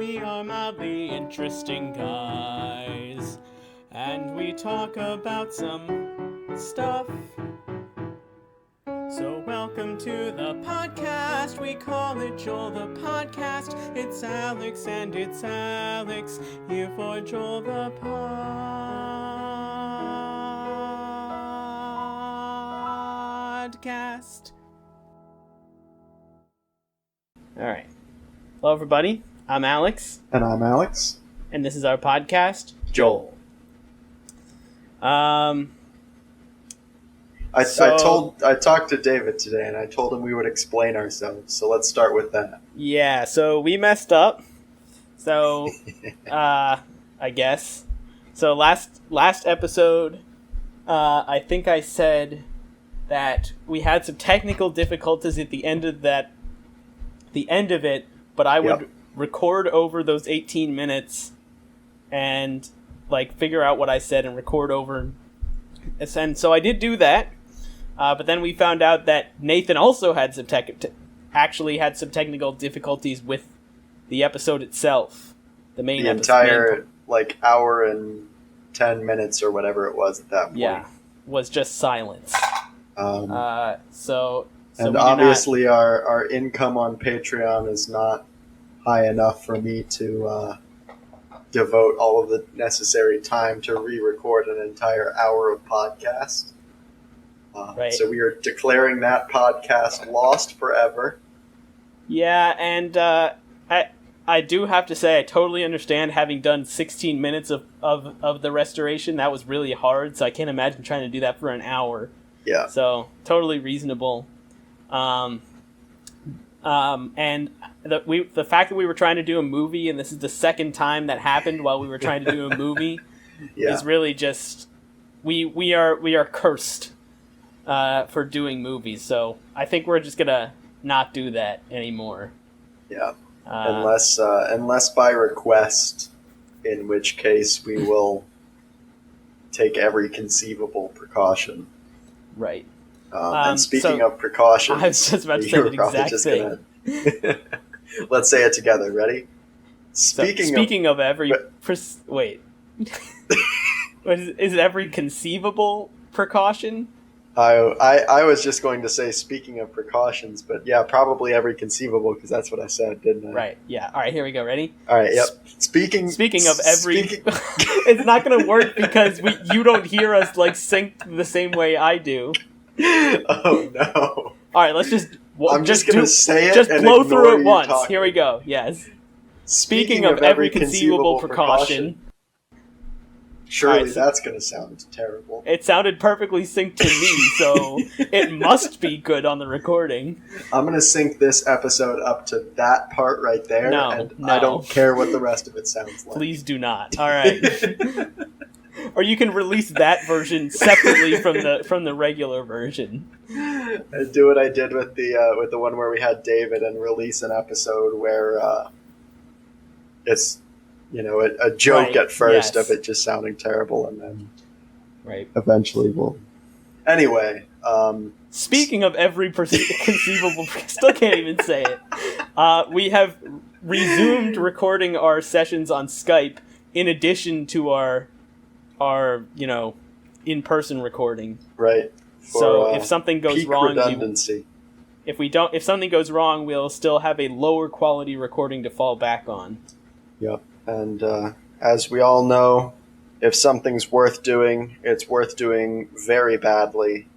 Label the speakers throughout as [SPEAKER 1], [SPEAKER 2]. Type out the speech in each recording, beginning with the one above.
[SPEAKER 1] we are mildly interesting guys, and we talk about some stuff. So welcome to the podcast, we call it Joel the Podcast. It's Alex and it's Alex, here for Joel the Podcast. Alright. Hello everybody, I'm Alex.
[SPEAKER 2] And I'm Alex.
[SPEAKER 1] And this is our podcast, Joel. I
[SPEAKER 2] talked to David today, and I told him we would explain ourselves. So let's start with that.
[SPEAKER 1] Yeah. So we messed up. So, I guess. So last episode, I think I said that we had some technical difficulties at the end of it, but I would record over those 18 minutes and figure out what I said and record over. And so I did do that. But then we found out that Nathan also had some technical difficulties with the episode itself, the main
[SPEAKER 2] entire hour and 10 minutes or whatever it was at that point.
[SPEAKER 1] Yeah, was just silence. So
[SPEAKER 2] and obviously our income on Patreon is not high enough for me to devote all of the necessary time to re-record an entire hour of podcast.
[SPEAKER 1] Right.
[SPEAKER 2] So we are declaring that podcast lost forever.
[SPEAKER 1] Yeah, and I do have to say I totally understand having done 16 minutes of the restoration. That was really hard, so I can't imagine trying to do that for an hour.
[SPEAKER 2] Yeah.
[SPEAKER 1] So totally reasonable. And the fact that we were trying to do a movie, and this is the second time that happened while we were trying to do a movie, is really just we are cursed for doing movies. So I think we're just gonna not do that anymore.
[SPEAKER 2] Yeah, unless by request, in which case we will take every conceivable precaution.
[SPEAKER 1] Right.
[SPEAKER 2] And speaking of precautions,
[SPEAKER 1] I was just about to say the exact thing.
[SPEAKER 2] Let's say it together. Ready?
[SPEAKER 1] Speaking of every... Wait. Is it every conceivable precaution?
[SPEAKER 2] I was just going to say speaking of precautions, but yeah, probably every conceivable, because that's what I said, didn't I?
[SPEAKER 1] Right, yeah. All right, here we go. Ready?
[SPEAKER 2] All right, yep. Speaking
[SPEAKER 1] of every... It's not going to work because you don't hear us synced the same way I do.
[SPEAKER 2] Oh, no.
[SPEAKER 1] All right, let's just...
[SPEAKER 2] I'm just going to say it
[SPEAKER 1] just
[SPEAKER 2] and
[SPEAKER 1] blow through it once.
[SPEAKER 2] Talking.
[SPEAKER 1] Here we go. Yes. Speaking of every conceivable precaution.
[SPEAKER 2] Surely that's going to sound terrible.
[SPEAKER 1] It sounded perfectly synced to me, so it must be good on the recording.
[SPEAKER 2] I'm going to sync this episode up to that part right there, and I don't care what the rest of it sounds like.
[SPEAKER 1] Please do not. All right. Or you can release that version separately from the regular version.
[SPEAKER 2] And do what I did with the one where we had David, and release an episode where it's a joke at first of it just sounding terrible, and then eventually we'll. Anyway,
[SPEAKER 1] speaking of every conceivable, still can't even say it. We have resumed recording our sessions on Skype in addition to our in-person recording.
[SPEAKER 2] Right.
[SPEAKER 1] So if something goes wrong,
[SPEAKER 2] redundancy.
[SPEAKER 1] If something goes wrong, we'll still have a lower quality recording to fall back on.
[SPEAKER 2] Yep. And as we all know, if something's worth doing, it's worth doing very badly.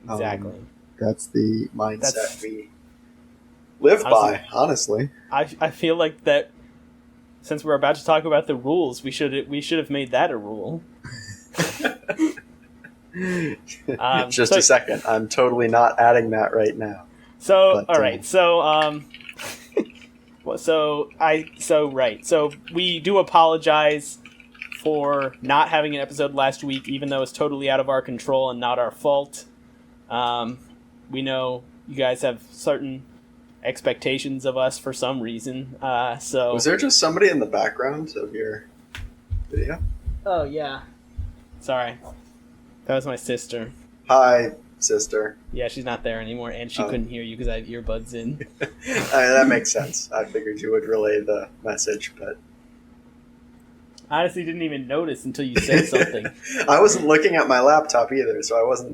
[SPEAKER 1] Exactly.
[SPEAKER 2] That's the mindset we live by, honestly.
[SPEAKER 1] I feel like that since we're about to talk about the rules, we should have made that a rule.
[SPEAKER 2] Just a second. I'm totally not adding that right now.
[SPEAKER 1] So, all right. So, So we do apologize for not having an episode last week, even though it's totally out of our control and not our fault. We know you guys have certain expectations of us for some reason. So
[SPEAKER 2] was there just somebody in the background of your video?
[SPEAKER 1] Oh yeah. Sorry, that was my sister.
[SPEAKER 2] Hi, sister.
[SPEAKER 1] Yeah, she's not there anymore, and she couldn't hear you because I had earbuds in.
[SPEAKER 2] That makes sense. I figured you would relay the message, but
[SPEAKER 1] honestly didn't even notice until you said something.
[SPEAKER 2] I wasn't looking at my laptop either, so it was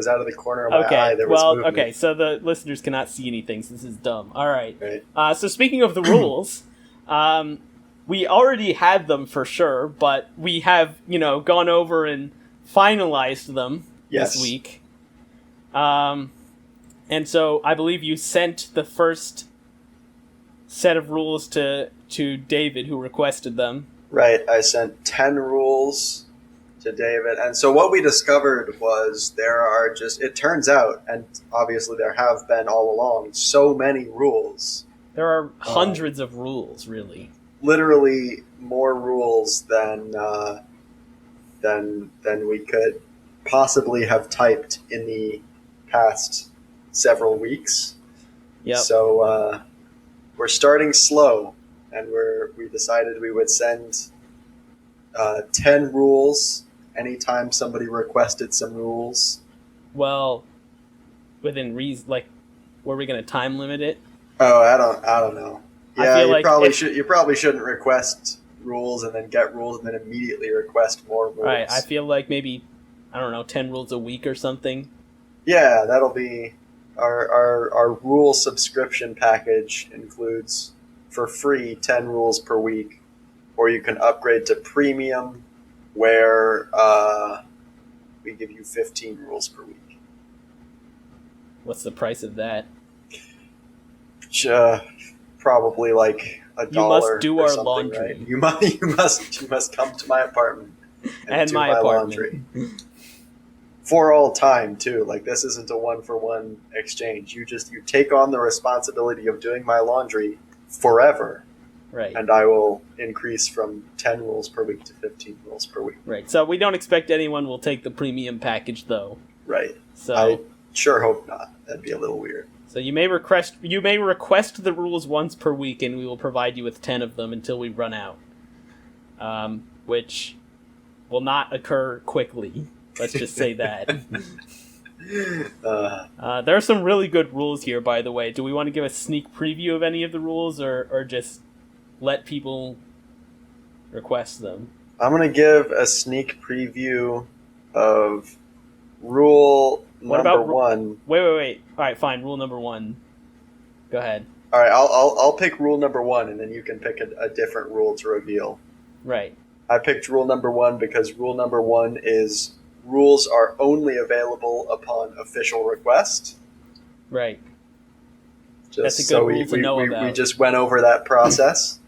[SPEAKER 2] out of the corner of my eye. There was movement.
[SPEAKER 1] Okay, so the listeners cannot see anything, so this is dumb. All right.
[SPEAKER 2] Right.
[SPEAKER 1] So speaking of the rules, we already had them for sure, but we have, gone over and finalized them this week. And so I believe you sent the first set of rules to David, who requested them.
[SPEAKER 2] Right, I sent 10 rules to David. And so what we discovered was it turns out, and obviously there have been all along, so many rules.
[SPEAKER 1] There are hundreds of rules, really.
[SPEAKER 2] Literally more rules than we could possibly have typed in the past several weeks.
[SPEAKER 1] Yep.
[SPEAKER 2] So we're starting slow. And we decided we would send 10 rules anytime somebody requested some rules.
[SPEAKER 1] Well, within reason, were we going to time limit it?
[SPEAKER 2] Oh, I don't know. Yeah, you probably shouldn't request rules and then get rules and then immediately request more rules.
[SPEAKER 1] Right. I feel like maybe 10 rules a week or something.
[SPEAKER 2] Yeah, that'll be our rule subscription package includes, for free, 10 rules per week, or you can upgrade to premium, where we give you 15 rules per week.
[SPEAKER 1] What's the price of that?
[SPEAKER 2] Probably like $1.
[SPEAKER 1] You must do our
[SPEAKER 2] laundry.
[SPEAKER 1] Right?
[SPEAKER 2] You must come to my apartment and do my laundry. For all time too. Like, this isn't a 1-for-1 exchange. You take on the responsibility of doing my laundry forever.
[SPEAKER 1] Right.
[SPEAKER 2] And I will increase from 10 rules per week to 15 rules per week.
[SPEAKER 1] Right. So we don't expect anyone will take the premium package, though.
[SPEAKER 2] Right.
[SPEAKER 1] So
[SPEAKER 2] I sure hope not. That'd be a little weird.
[SPEAKER 1] So you may request the rules once per week, and we will provide you with 10 of them until we run out. Which will not occur quickly. Let's just say that. There are some really good rules here, by the way. Do we want to give a sneak preview of any of the rules, or just let people request them?
[SPEAKER 2] I'm going to give a sneak preview of rule number 1.
[SPEAKER 1] Wait. All right, fine. Rule number 1. Go ahead.
[SPEAKER 2] All right, I'll pick rule number 1, and then you can pick a different rule to reveal.
[SPEAKER 1] Right.
[SPEAKER 2] I picked rule number 1 because rule number 1 is rules are only available upon official request.
[SPEAKER 1] Right.
[SPEAKER 2] That's
[SPEAKER 1] a good rule to know about.
[SPEAKER 2] We just went over that process.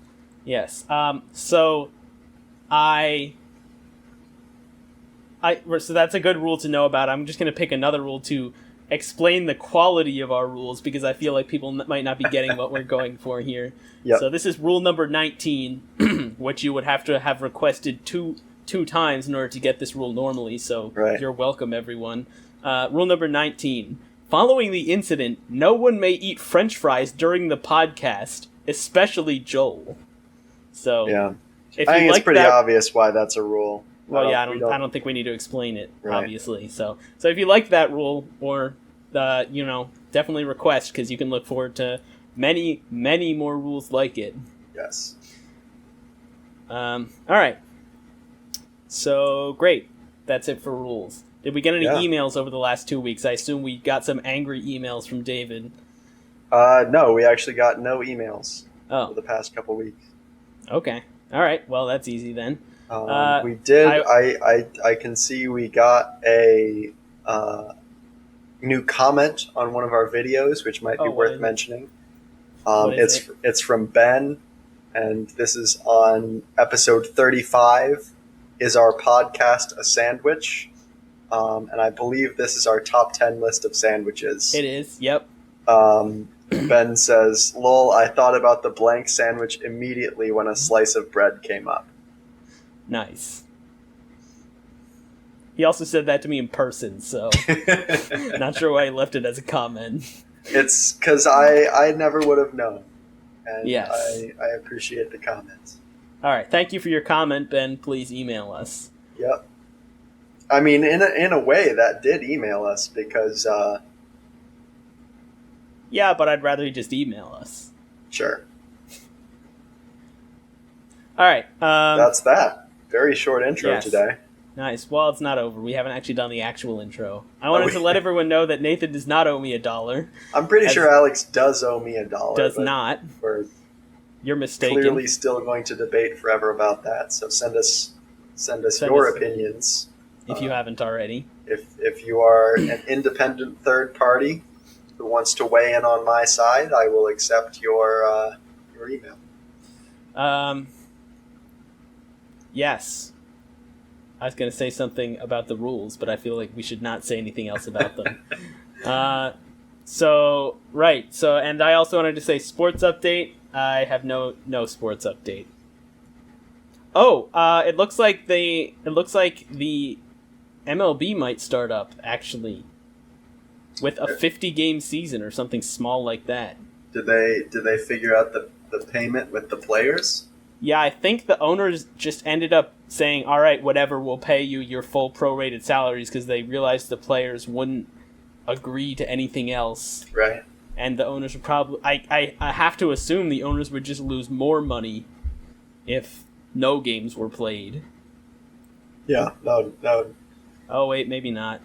[SPEAKER 1] Yes. So that's a good rule to know about. I'm just going to pick another rule to explain the quality of our rules, because I feel like people might not be getting what we're going for here.
[SPEAKER 2] Yep.
[SPEAKER 1] So this is rule number 19, which you would have to have requested two times in order to get this rule normally. So You're welcome, everyone. Rule number 19. Following the incident, no one may eat French fries during the podcast, especially Joel. So
[SPEAKER 2] yeah. I think it's pretty obvious why that's a rule.
[SPEAKER 1] Well, I don't think we need to explain it, obviously. So if you like that rule, or definitely request, because you can look forward to many, many more rules like it.
[SPEAKER 2] Yes.
[SPEAKER 1] All right. So great. That's it for rules. Did we get any emails over the last 2 weeks? I assume we got some angry emails from David.
[SPEAKER 2] No, we actually got no emails for the past couple weeks.
[SPEAKER 1] Okay. All right. Well, that's easy then.
[SPEAKER 2] We did. I can see we got a new comment on one of our videos, which might be worth mentioning. It's from Ben, and this is on episode 35. Is our podcast a sandwich? And I believe this is our top 10 list of sandwiches.
[SPEAKER 1] It is. Yep.
[SPEAKER 2] Ben says, "Lol, I thought about the blank sandwich immediately when a slice of bread came up."
[SPEAKER 1] Nice. He also said that to me in person, so not sure why he left it as a comment.
[SPEAKER 2] It's because I never would have known. And
[SPEAKER 1] yes.
[SPEAKER 2] I appreciate the comments.
[SPEAKER 1] All right. Thank you for your comment, Ben. Please email us.
[SPEAKER 2] Yep. I mean, in a way, that did email us because,
[SPEAKER 1] Yeah, but I'd rather you just email us.
[SPEAKER 2] sure.
[SPEAKER 1] All right.
[SPEAKER 2] That's that. Very short intro today.
[SPEAKER 1] Nice. Well, it's not over. We haven't actually done the actual intro. I wanted to let everyone know that Nathan does not owe me $1.
[SPEAKER 2] I'm pretty sure Alex does owe me $1.
[SPEAKER 1] Does not. You're mistaken.
[SPEAKER 2] Clearly still going to debate forever about that. So send us your opinions.
[SPEAKER 1] If you haven't already.
[SPEAKER 2] If you are an independent third party who wants to weigh in on my side, I will accept your email.
[SPEAKER 1] Yes. I was going to say something about the rules, but I feel like we should not say anything else about them. So, and I also wanted to say sports update. I have no sports update. Oh, it looks like the MLB might start up, actually, with a 50-game season or something small like that.
[SPEAKER 2] Did they figure out the payment with the players?
[SPEAKER 1] Yeah, I think the owners just ended up saying, all right, whatever, we'll pay you your full prorated salaries because they realized the players wouldn't agree to anything else.
[SPEAKER 2] Right.
[SPEAKER 1] And the owners would probably... I have to assume the owners would just lose more money if no games were played.
[SPEAKER 2] Yeah, that would...
[SPEAKER 1] Oh, wait, maybe not.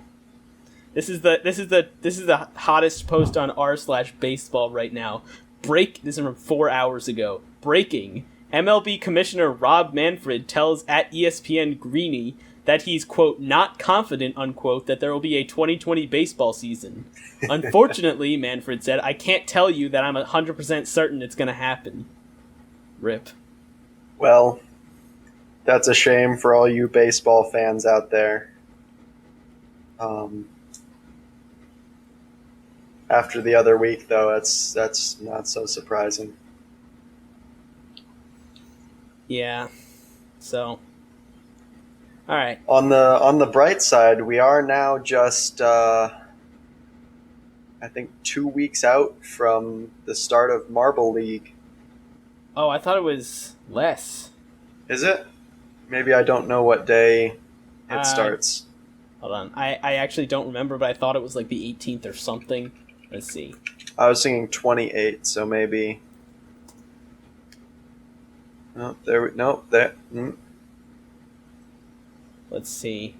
[SPEAKER 1] This is the hottest post on r/baseball right now. This is from 4 hours ago. Breaking. MLB Commissioner Rob Manfred tells at ESPN Greeny that he's, quote, not confident, unquote, that there will be a 2020 baseball season. Unfortunately, Manfred said, I can't tell you that I'm 100% certain it's going to happen. Rip.
[SPEAKER 2] Well, that's a shame for all you baseball fans out there. After the other week, though, that's not so surprising.
[SPEAKER 1] Yeah. So, all right.
[SPEAKER 2] On the bright side, we are now just I think 2 weeks out from the start of Marble League.
[SPEAKER 1] Oh, I thought it was less.
[SPEAKER 2] Is it? Maybe I don't know what day it starts.
[SPEAKER 1] Hold on. I actually don't remember, but I thought it was like the 18th or something. Let's see.
[SPEAKER 2] I was thinking 28, so maybe...
[SPEAKER 1] Let's see.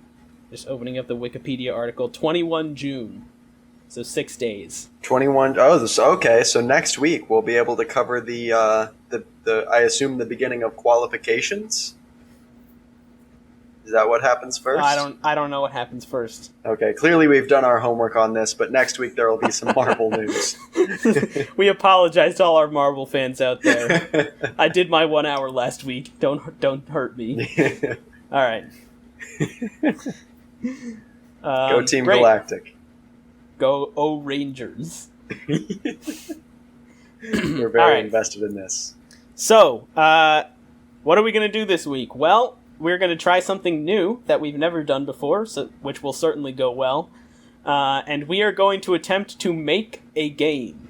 [SPEAKER 1] Just opening up the Wikipedia article. 21 June. So 6 days.
[SPEAKER 2] 21. Oh, okay. So next week we'll be able to cover the I assume the beginning of qualifications. Is that what happens first?
[SPEAKER 1] I don't know what happens first.
[SPEAKER 2] Okay. Clearly we've done our homework on this, but next week there will be some Marvel news.
[SPEAKER 1] We apologize to all our Marvel fans out there. I did my 1 hour last week. Don't hurt me. All right.
[SPEAKER 2] Go Team Galactic.
[SPEAKER 1] Go Rangers.
[SPEAKER 2] We're very invested in this.
[SPEAKER 1] So, what are we going to do this week? Well, we're going to try something new that we've never done before, which will certainly go well. And we are going to attempt to make a game.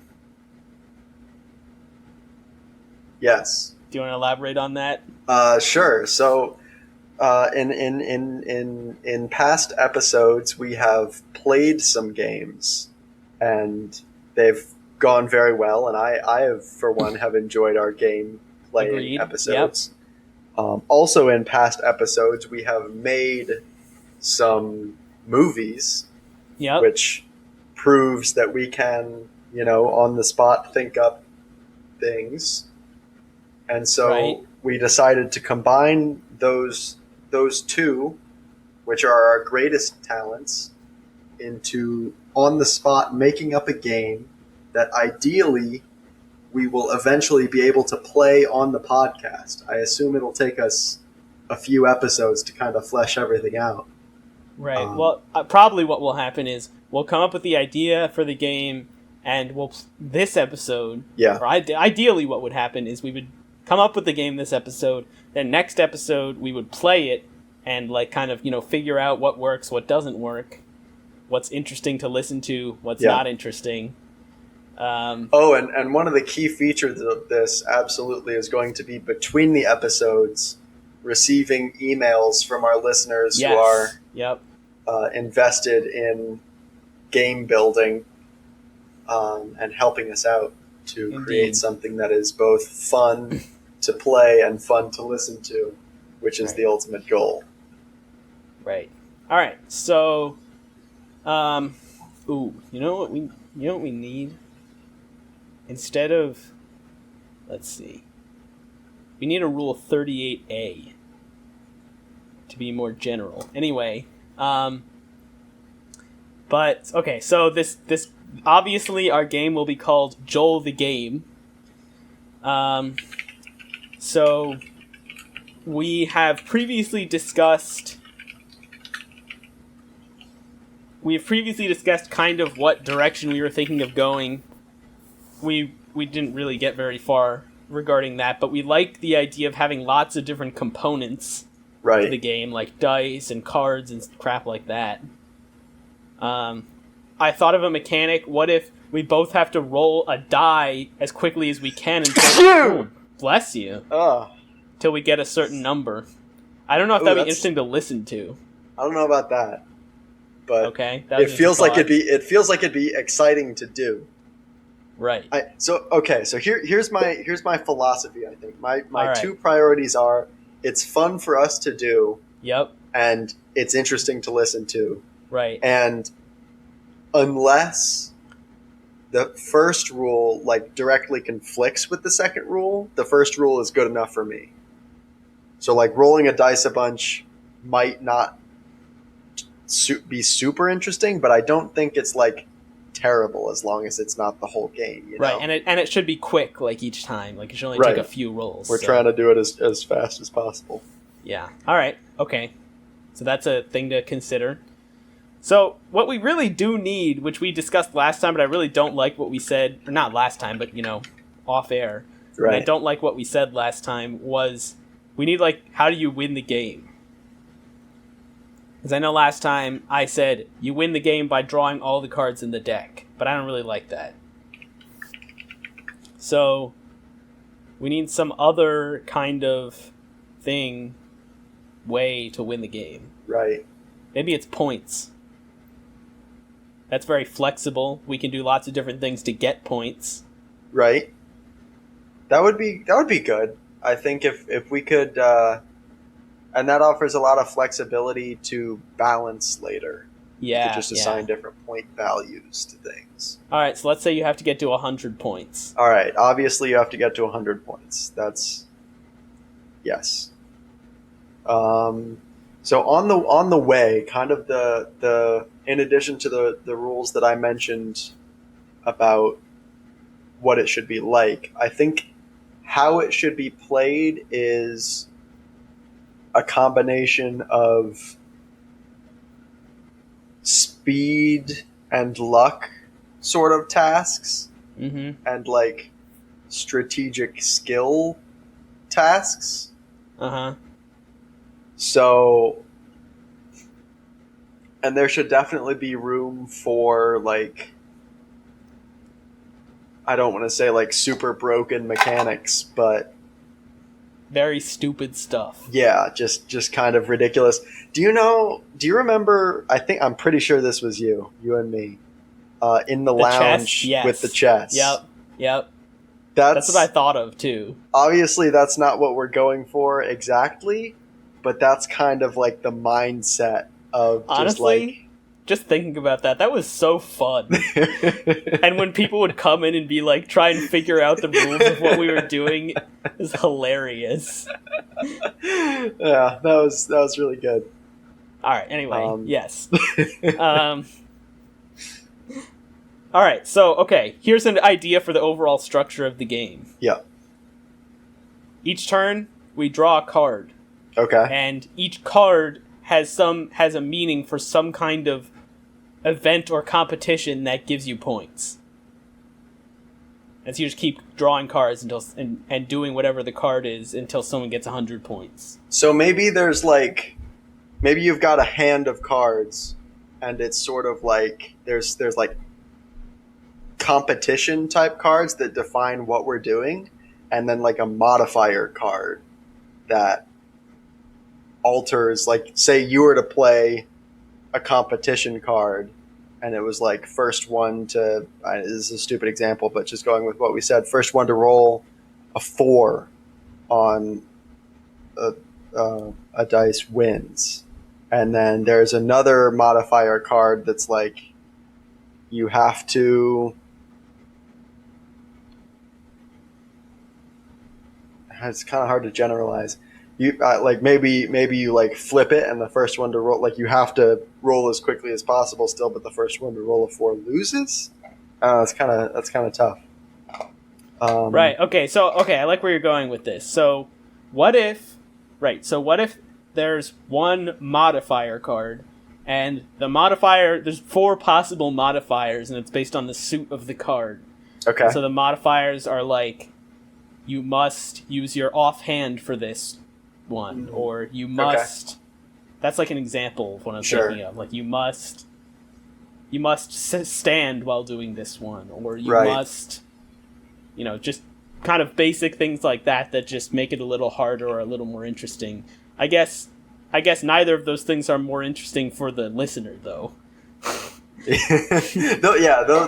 [SPEAKER 2] Yes.
[SPEAKER 1] Do you want to elaborate on that?
[SPEAKER 2] Sure. So, in past episodes, we have played some games, and they've gone very well. And I have, for one, have enjoyed our game playing episodes. Yep. Also, in past episodes, we have made some movies, which proves that we can, on the spot think up things. And so we decided to combine those two, which are our greatest talents, into on the spot making up a game that ideally we will eventually be able to play on the podcast. I assume it'll take us a few episodes to kind of flesh everything out.
[SPEAKER 1] Right. Well, probably what will happen is we'll come up with the idea for the game, and this episode, or ideally what would happen is we would come up with the game this episode, then next episode we would play it and figure out what works, what doesn't work, what's interesting to listen to, what's not interesting.
[SPEAKER 2] And one of the key features of this absolutely is going to be between the episodes receiving emails from our listeners who are invested in game building and helping us out to
[SPEAKER 1] Indeed.
[SPEAKER 2] create something that is both fun to play and fun to listen to, which is the ultimate goal.
[SPEAKER 1] Right. All right. So, you know what we need? Instead of, let's see, we need a rule 38A to be more general. Anyway, but okay. So this obviously our game will be called Joel the Game. So we have previously discussed. We've previously discussed kind of what direction we were thinking of going. We didn't really get very far regarding that, but we like the idea of having lots of different components to the game, like dice and cards and crap like that. I thought of a mechanic. What if we both have to roll a die as quickly as we can until bless you. Till we get a certain number. I don't know if that'd be interesting to listen to.
[SPEAKER 2] I don't know about that. But
[SPEAKER 1] okay,
[SPEAKER 2] it feels like it'd be exciting to do.
[SPEAKER 1] Right.
[SPEAKER 2] So here's my philosophy. I think my two priorities are: it's fun for us to do.
[SPEAKER 1] Yep.
[SPEAKER 2] And it's interesting to listen to.
[SPEAKER 1] Right.
[SPEAKER 2] And unless the first rule directly conflicts with the second rule, the first rule is good enough for me. So rolling a dice a bunch might not be super interesting, but I don't think it's terrible as long as it's not the whole game, you know?
[SPEAKER 1] Right, and it should be quick each time. It should only take a few rolls.
[SPEAKER 2] We're trying to do it as fast as possible.
[SPEAKER 1] Yeah. All right. Okay. So that's a thing to consider. So what we really do need, which we discussed last time, but I really don't like what we said, or not last time, but off air. Right. And I don't like what we said last time was we need how do you win the game? Because I know last time I said you win the game by drawing all the cards in the deck, but I don't really like that. So we need some other kind of way to win the game.
[SPEAKER 2] Right.
[SPEAKER 1] Maybe it's points. That's very flexible. We can do lots of different things to get points.
[SPEAKER 2] Right. That would be good. I think if we could. And that offers a lot of flexibility to balance later.
[SPEAKER 1] Yeah.
[SPEAKER 2] You could just assign different point values to things.
[SPEAKER 1] All right, so let's say you have to get to 100 points.
[SPEAKER 2] All right, obviously you have to get to 100 points. That's yes. So on the way, kind of the in addition to the rules that I mentioned about what it should be like, I think how it should be played is a combination of speed and luck sort of tasks, and strategic skill tasks. So, and there should definitely be room for I don't want to say super broken mechanics, but
[SPEAKER 1] very stupid stuff.
[SPEAKER 2] Yeah, just kind of ridiculous. Do you remember, I'm pretty sure this was you and me, in the lounge
[SPEAKER 1] chess? Yes.
[SPEAKER 2] with the chess.
[SPEAKER 1] Yep. That's what I thought of too.
[SPEAKER 2] Obviously that's not what we're going for exactly, but that's kind of the mindset of
[SPEAKER 1] honestly, just thinking about that was so fun. And when people would come in and be try and figure out the rules of what we were doing, it was hilarious.
[SPEAKER 2] Yeah, that was really good.
[SPEAKER 1] All right, anyway, yes. All right, so, okay, here's an idea for the overall structure of the game.
[SPEAKER 2] Yeah.
[SPEAKER 1] Each turn, we draw a card.
[SPEAKER 2] Okay.
[SPEAKER 1] And each card has a meaning for some kind of event or competition that gives you points. And so you just keep drawing cards and doing whatever the card is until someone gets 100 points.
[SPEAKER 2] So maybe there's maybe you've got a hand of cards, and it's sort of there's competition type cards that define what we're doing, and then a modifier card that alters, say you were to play a competition card, and it was like first one to. This is a stupid example, but just going with what we said, first one to roll a 4 on a dice wins. And then there's another modifier card that's like you have to. It's kind of hard to generalize. You like maybe you like flip it, and the first one to roll, like you have to roll as quickly as possible still, but the first one to roll a 4 loses. That's kind of tough.
[SPEAKER 1] Right. Okay. So I like where you're going with this. So what if there's one modifier card, and the modifier, there's 4 possible modifiers, and it's based on the suit of the card.
[SPEAKER 2] Okay.
[SPEAKER 1] And so the modifiers are like, you must use your offhand for this one, or you must. Okay. That's like an example of what I'm thinking of. Like you must stand while doing this one, or you must, just kind of basic things like that just make it a little harder or a little more interesting. I guess neither of those things are more interesting for the listener, though.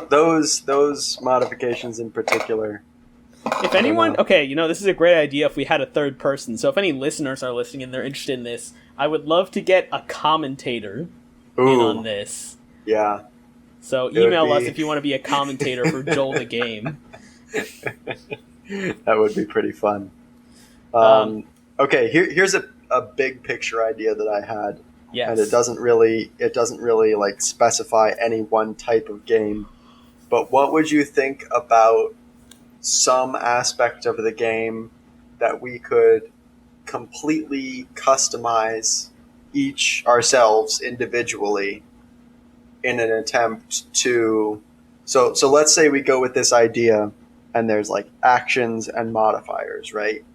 [SPEAKER 1] Those modifications in particular. If anyone, this is a great idea if we had a third person. So if any listeners are listening and they're interested in this, I would love to get a commentator in on this. Yeah. So email us if you want to be a commentator for Joel the Game.
[SPEAKER 2] That would be pretty fun. Here's a big picture idea that I had. Yes. And it doesn't really like specify any one type of game. But what would you think about some aspect of the game that we could completely customize each ourselves individually in an attempt to so let's say we go with this idea and there's like actions and modifiers, right?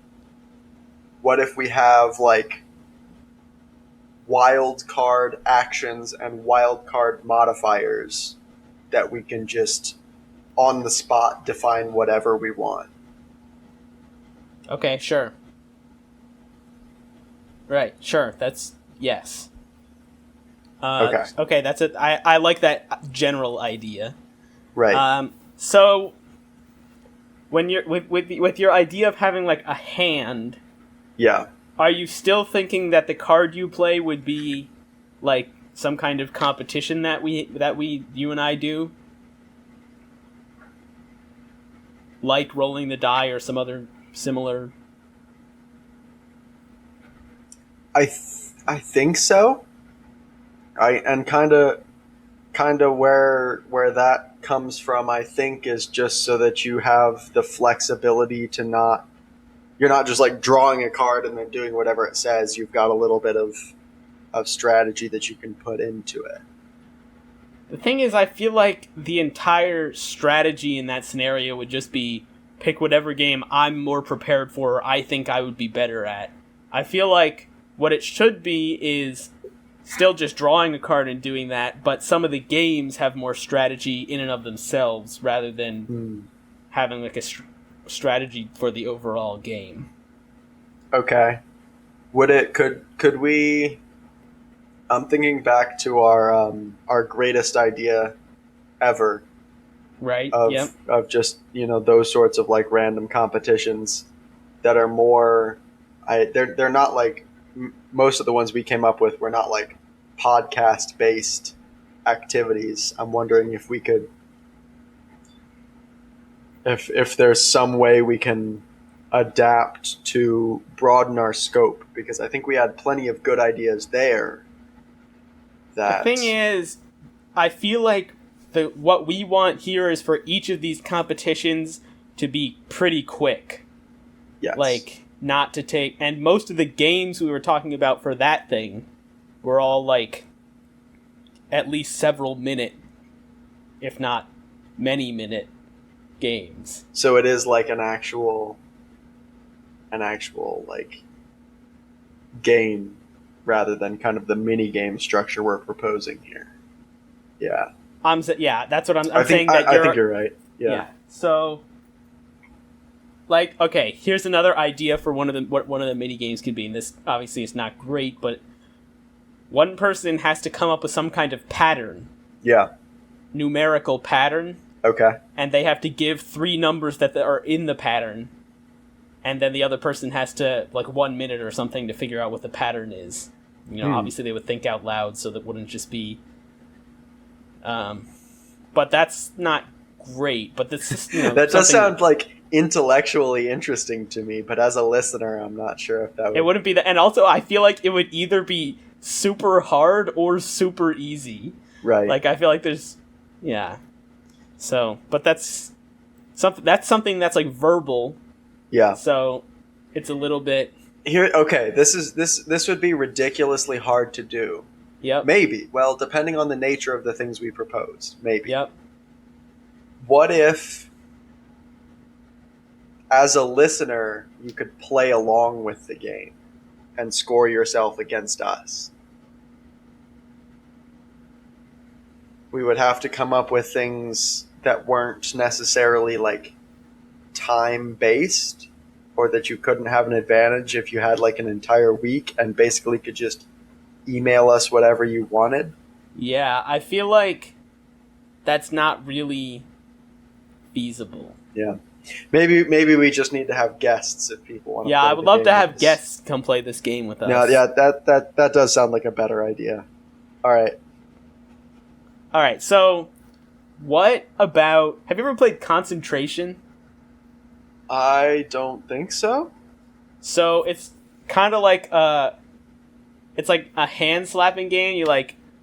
[SPEAKER 2] What if we have like wild card actions and wild card modifiers that we can just on the spot define whatever we want?
[SPEAKER 1] Okay, sure. Right, sure. That's yes. Okay, that's it. I like that general idea. Right. So when you're with your idea of having like a hand, yeah, are you still thinking that the card you play would be like some kind of competition that you and I do? Like rolling the die or some other similar.
[SPEAKER 2] I think so. And kind of where that comes from, I think, is just so that you have the flexibility to you're not just like drawing a card and then doing whatever it says. You've got a little bit of strategy that you can put into it.
[SPEAKER 1] The thing is, I feel like the entire strategy in that scenario would just be pick whatever game I'm more prepared for or I think I would be better at. I feel like what it should be is still just drawing a card and doing that, but some of the games have more strategy in and of themselves rather than having like a strategy for the overall game.
[SPEAKER 2] Okay. Could we... I'm thinking back to our greatest idea ever.
[SPEAKER 1] Right.
[SPEAKER 2] Of just, those sorts of like random competitions that are more they're not like most of the ones we came up with were not like podcast based activities. I'm wondering if we could if there's some way we can adapt to broaden our scope, because I think we had plenty of good ideas there.
[SPEAKER 1] The thing is, I feel like what we want here is for each of these competitions to be pretty quick. Yes. Like, not to take... And most of the games we were talking about for that thing were all, like, at least several minute, if not many minute games.
[SPEAKER 2] So it is like an actual, like, game rather than kind of the mini game structure we're proposing here. Yeah.
[SPEAKER 1] That's what I'm saying.
[SPEAKER 2] I think you're right. Yeah.
[SPEAKER 1] So, like, okay, here's another idea for what one of the mini games could be. And this obviously is not great, but one person has to come up with some kind of pattern.
[SPEAKER 2] Yeah.
[SPEAKER 1] Numerical pattern.
[SPEAKER 2] Okay.
[SPEAKER 1] And they have to give 3 numbers that are in the pattern. And then the other person has to, 1 minute or something to figure out what the pattern is. Obviously they would think out loud, so that wouldn't just be... but that's not great. But this is,
[SPEAKER 2] that does sound intellectually interesting to me, but as a listener, I'm not sure if that would...
[SPEAKER 1] It wouldn't be that. And also, I feel like it would either be super hard or super easy.
[SPEAKER 2] Right.
[SPEAKER 1] I feel like there's... Yeah. So, but that's something that's verbal.
[SPEAKER 2] Yeah.
[SPEAKER 1] So, it's a little bit...
[SPEAKER 2] Here, okay, this would be ridiculously hard to do.
[SPEAKER 1] Yep.
[SPEAKER 2] Maybe. Well, depending on the nature of the things we proposed. Maybe.
[SPEAKER 1] Yep.
[SPEAKER 2] What if, as a listener, you could play along with the game and score yourself against us? We would have to come up with things that weren't necessarily time-based, or that you couldn't have an advantage if you had an entire week and basically could just email us whatever you wanted.
[SPEAKER 1] Yeah, I feel like that's not really feasible.
[SPEAKER 2] Yeah. Maybe we just need to have guests if people want to
[SPEAKER 1] play. Yeah, I would love to have guests come play this game with us.
[SPEAKER 2] Yeah, that does sound like a better idea. All right,
[SPEAKER 1] so what about... Have you ever played Concentration?
[SPEAKER 2] I don't think so.
[SPEAKER 1] So it's kind of like it's like a hand slapping game. You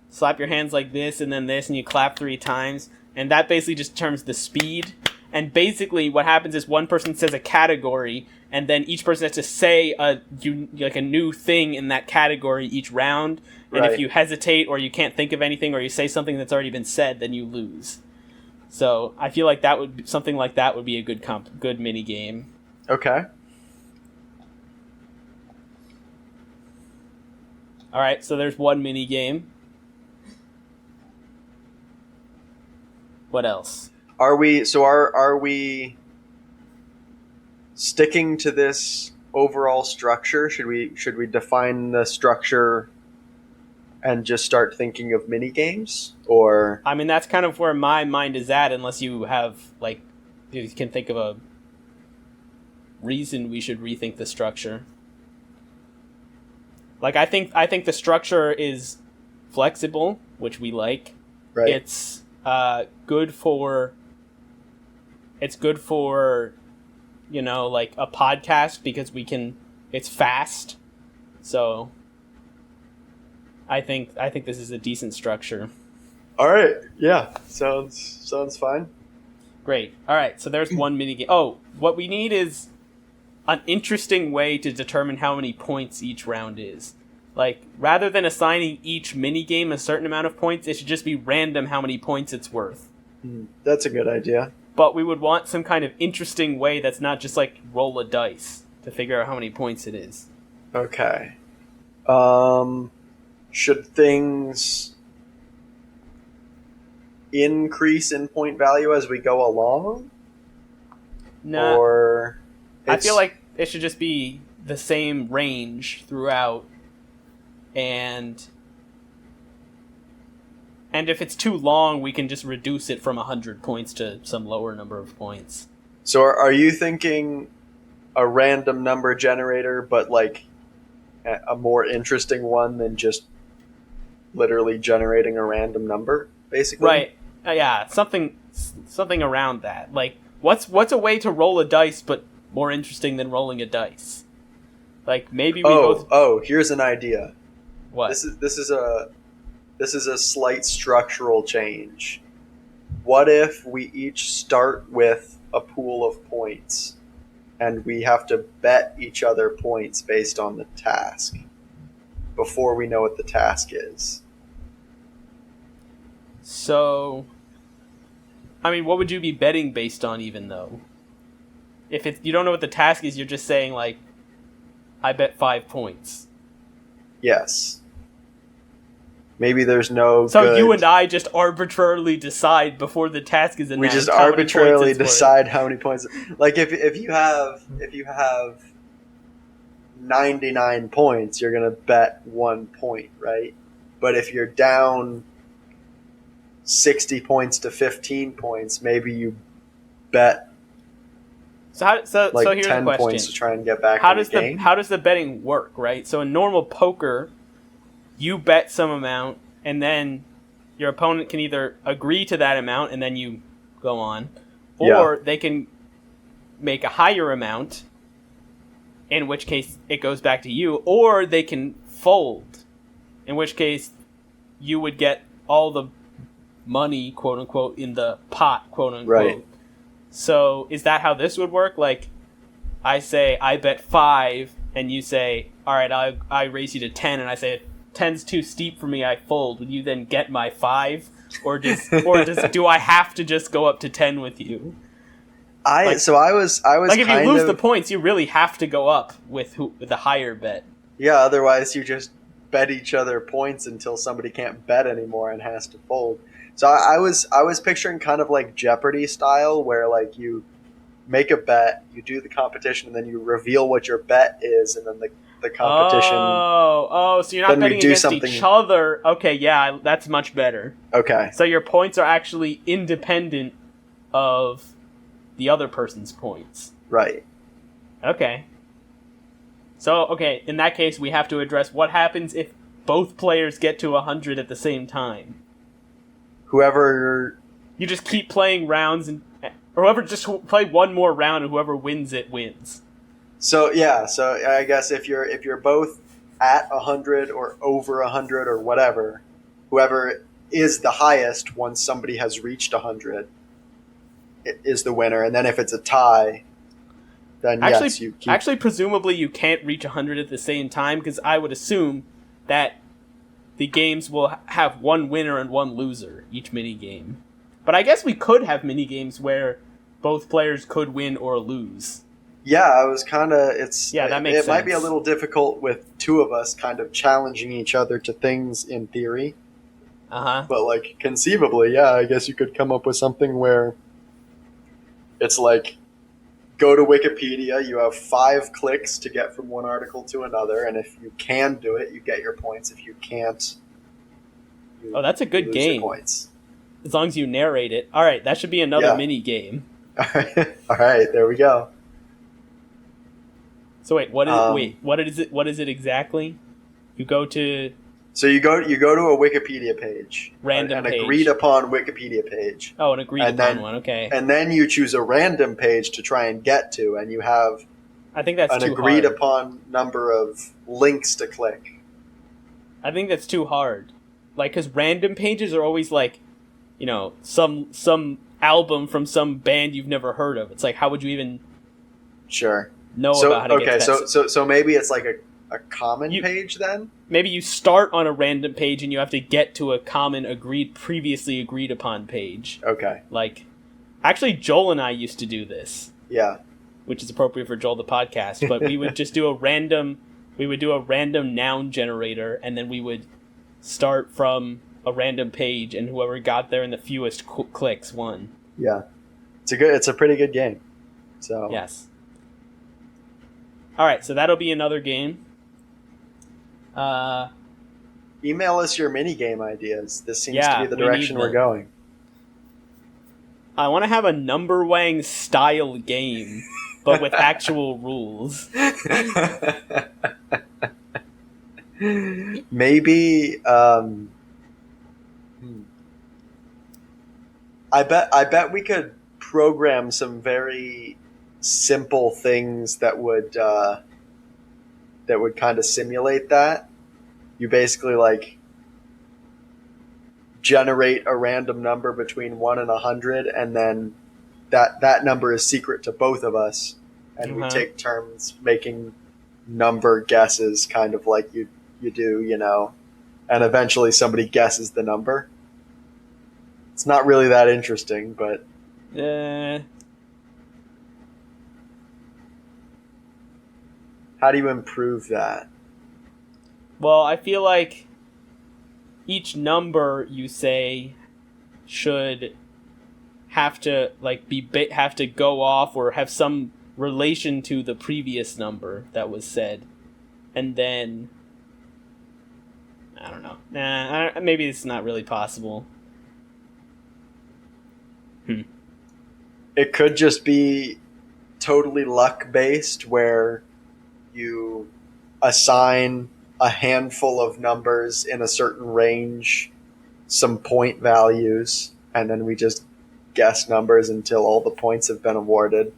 [SPEAKER 1] slap your hands like this and then this, and you clap 3 times, and that basically just determines the speed. And basically, what happens is one person says a category, and then each person has to say a new thing in that category each round. And
[SPEAKER 2] Right.
[SPEAKER 1] If you hesitate or you can't think of anything or you say something that's already been said, then you lose. So I feel like something like that would be a good mini game.
[SPEAKER 2] Okay.
[SPEAKER 1] All right, so there's one mini game. What else?
[SPEAKER 2] Are we sticking to this overall structure? Should we define the structure and just start thinking of mini games? Or
[SPEAKER 1] I mean, that's kind of where my mind is at, unless you have you can think of a reason we should rethink the structure. I think the structure is flexible, which we like.
[SPEAKER 2] Right.
[SPEAKER 1] It's good for a podcast because it's fast. So I think this is a decent structure.
[SPEAKER 2] All right. Yeah. Sounds fine.
[SPEAKER 1] Great. All right. So there's one mini game. Oh, what we need is an interesting way to determine how many points each round is. Rather than assigning each mini game a certain amount of points, it should just be random how many points it's worth.
[SPEAKER 2] That's a good idea.
[SPEAKER 1] But we would want some kind of interesting way that's not just roll a dice to figure out how many points it is.
[SPEAKER 2] Okay. Should things increase in point value as we go along?
[SPEAKER 1] No.
[SPEAKER 2] Or
[SPEAKER 1] I feel like it should just be the same range throughout. And if it's too long, we can just reduce it from 100 points to some lower number of points.
[SPEAKER 2] So are you thinking a random number generator, but a more interesting one than just literally generating a random number, basically?
[SPEAKER 1] Right. Yeah, something around that. What's a way to roll a dice but more interesting than rolling a dice? Maybe we both...
[SPEAKER 2] Oh, here's an idea.
[SPEAKER 1] What?
[SPEAKER 2] This is a slight structural change. What if we each start with a pool of points, and we have to bet each other points based on the task before we know what the task is?
[SPEAKER 1] So, I mean, what would you be betting based on, even though? If you don't know what the task is, you're just saying, I bet 5 points.
[SPEAKER 2] Yes. Maybe there's no
[SPEAKER 1] So
[SPEAKER 2] good...
[SPEAKER 1] you and I just arbitrarily decide before the task is announced.
[SPEAKER 2] We just arbitrarily decide how many points. If you have 99 points, you're gonna bet 1 point, right? But if you're down 60 points to 15 points, maybe you bet
[SPEAKER 1] So here's the
[SPEAKER 2] 10
[SPEAKER 1] question.
[SPEAKER 2] points to try and get back
[SPEAKER 1] How
[SPEAKER 2] in
[SPEAKER 1] does
[SPEAKER 2] the game.
[SPEAKER 1] how does the betting work, right? So in normal poker, you bet some amount, and then your opponent can either agree to that amount, and then you go on, or they can make a higher amount, in which case it goes back to you, or they can fold, in which case you would get all the money, quote unquote, in the pot, quote unquote.
[SPEAKER 2] Right.
[SPEAKER 1] So is that how this would work? Like, I say I bet 5, and you say, all right, I raise you to 10, and I say 10's too steep for me, I fold. Would you then get my 5, or do I have to just go up to 10 with you?
[SPEAKER 2] I was
[SPEAKER 1] like if you
[SPEAKER 2] kind
[SPEAKER 1] lose
[SPEAKER 2] of,
[SPEAKER 1] the points, you really have to go up with the higher bet.
[SPEAKER 2] Yeah, otherwise you just bet each other points until somebody can't bet anymore and has to fold. So I was picturing kind of like Jeopardy style, where like you make a bet, you do the competition, and then you reveal what your bet is, and then the competition.
[SPEAKER 1] So you're not betting against each other. Okay, yeah, that's much better.
[SPEAKER 2] Okay.
[SPEAKER 1] So your points are actually independent of the other person's points.
[SPEAKER 2] Right.
[SPEAKER 1] Okay. So, okay, in that case, we have to address what happens if both players get to 100 at the same time.
[SPEAKER 2] Whoever...
[SPEAKER 1] You just keep playing rounds, or whoever just play one more round, and whoever wins it wins.
[SPEAKER 2] So, yeah, so I guess if you're both at 100 or over 100 or whatever, whoever is the highest once somebody has reached 100 is the winner. And then if it's a tie, then yes, you keep...
[SPEAKER 1] Actually, presumably you can't reach 100 at the same time, because I would assume that the games will have one winner and one loser, each mini-game. But I guess we could have mini-games where both players could win or lose.
[SPEAKER 2] Yeah, I was kind of...
[SPEAKER 1] that makes sense.
[SPEAKER 2] It might be a little difficult with two of us kind of challenging each other to things in theory.
[SPEAKER 1] Uh-huh.
[SPEAKER 2] But, like, conceivably, yeah, I guess you could come up with something where it's like, go to Wikipedia, you have 5 clicks to get from one article to another, and if you can do it, you get your points. If you can't,
[SPEAKER 1] that's a good game.
[SPEAKER 2] Points.
[SPEAKER 1] As long as you narrate it. All right, that should be another mini game.
[SPEAKER 2] All right, there we go.
[SPEAKER 1] So what is it exactly? You go to...
[SPEAKER 2] So you go to a Wikipedia page.
[SPEAKER 1] Random
[SPEAKER 2] an
[SPEAKER 1] page.
[SPEAKER 2] agreed upon Wikipedia page.
[SPEAKER 1] Oh, an agreed upon one, okay.
[SPEAKER 2] And then you choose a random page to try and get to, and you have
[SPEAKER 1] I think that's
[SPEAKER 2] an
[SPEAKER 1] too
[SPEAKER 2] agreed
[SPEAKER 1] hard.
[SPEAKER 2] upon number of links to click.
[SPEAKER 1] I think that's too hard. Like, because random pages are always like, you know, some album from some band you've never heard of. It's like, how would you even know about how to get to that?
[SPEAKER 2] So maybe it's like a common page then?
[SPEAKER 1] Maybe you start on a random page and you have to get to a common previously agreed upon page.
[SPEAKER 2] Okay.
[SPEAKER 1] Like, actually, Joel and I used to do this.
[SPEAKER 2] Yeah.
[SPEAKER 1] Which is appropriate for Joel the podcast, but we would just do a random noun generator, and then we would start from a random page, and whoever got there in the fewest clicks won.
[SPEAKER 2] Yeah. It's a pretty good game. So.
[SPEAKER 1] Yes. All right, so that'll be another game.
[SPEAKER 2] Email us your mini game ideas. This seems to be the direction we're going.
[SPEAKER 1] I want to have a number wang style game, but with actual rules.
[SPEAKER 2] Maybe. I bet we could program some very simple things that would kind of simulate that. You basically like generate a random number between 1 and 100, and then that number is secret to both of us, and we take turns making number guesses, kind of like you do, you know, and eventually somebody guesses the number. It's not really that interesting, but how do you improve that?
[SPEAKER 1] Well, I feel like each number you say should have to have to go off or have some relation to the previous number that was said, and then I don't know. Maybe it's not really possible.
[SPEAKER 2] It could just be totally luck-based, where you assign a handful of numbers in a certain range some point values, and then we just guess numbers until all the points have been awarded.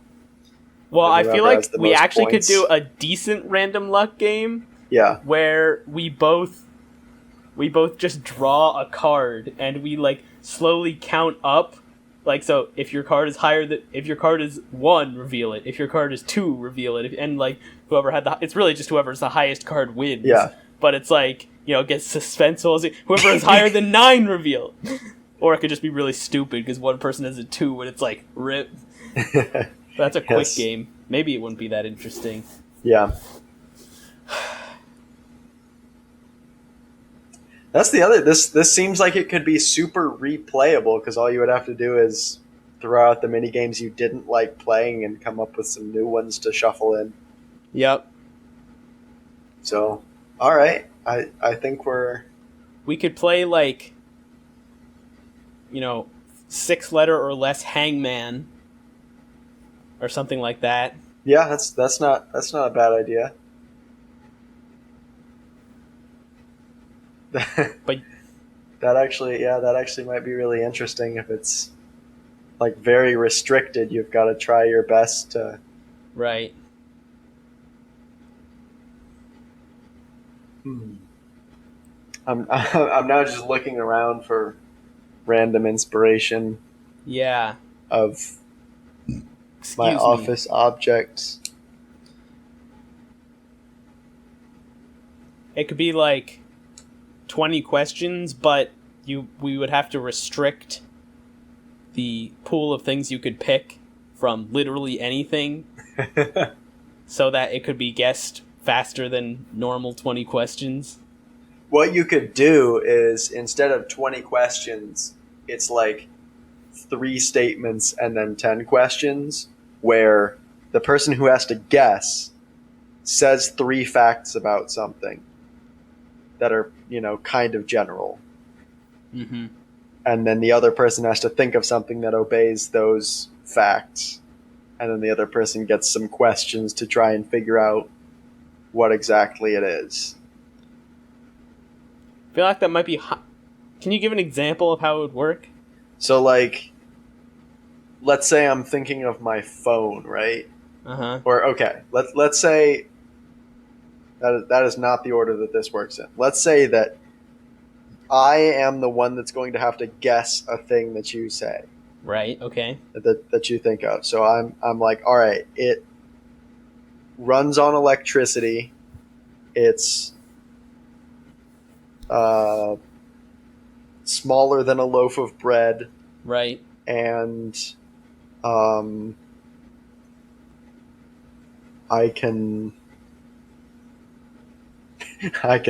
[SPEAKER 1] Well, I feel like we actually
[SPEAKER 2] points.
[SPEAKER 1] could do a decent random luck game.
[SPEAKER 2] Yeah.
[SPEAKER 1] Where we both just draw a card and we like slowly count up. Like, so if your card is if your card is 1, reveal it. If your card is 2, reveal it. And like whoever had it's really just whoever's the highest card wins.
[SPEAKER 2] Yeah.
[SPEAKER 1] But it's like, it gets suspenseful. Whoever is higher than 9, reveal. Or it could just be really stupid because one person has a 2 and it's like, rip. That's a quick game. Maybe it wouldn't be that interesting.
[SPEAKER 2] Yeah. That's the other. This seems like it could be super replayable, because all you would have to do is throw out the mini games you didn't like playing and come up with some new ones to shuffle in.
[SPEAKER 1] Yep.
[SPEAKER 2] So, all right. I think
[SPEAKER 1] we could play like 6-letter or less hangman or something like that.
[SPEAKER 2] Yeah, that's not a bad idea.
[SPEAKER 1] But
[SPEAKER 2] that actually might be really interesting if it's like very restricted. You've got to try your best to.
[SPEAKER 1] Right.
[SPEAKER 2] I'm now just looking around for random inspiration.
[SPEAKER 1] Yeah.
[SPEAKER 2] Of my office objects.
[SPEAKER 1] It could be like 20 questions, but we would have to restrict the pool of things you could pick from literally anything so that it could be guessed faster than normal 20 questions.
[SPEAKER 2] What you could do is, instead of 20 questions, it's like 3 statements and then 10 questions, where the person who has to guess says 3 facts about something that are, kind of general.
[SPEAKER 1] Mm-hmm.
[SPEAKER 2] And then the other person has to think of something that obeys those facts. And then the other person gets some questions to try and figure out what exactly it is.
[SPEAKER 1] I feel like that might be... Can you give an example of how it would work?
[SPEAKER 2] So, like, let's say I'm thinking of my phone, right?
[SPEAKER 1] Uh-huh.
[SPEAKER 2] Or, okay, let's say... That is not the order that this works in. Let's say that I am the one that's going to have to guess a thing that you say.
[SPEAKER 1] Right, okay.
[SPEAKER 2] That you think of. So I'm like, all right, it runs on electricity. It's smaller than a loaf of bread.
[SPEAKER 1] Right.
[SPEAKER 2] And I can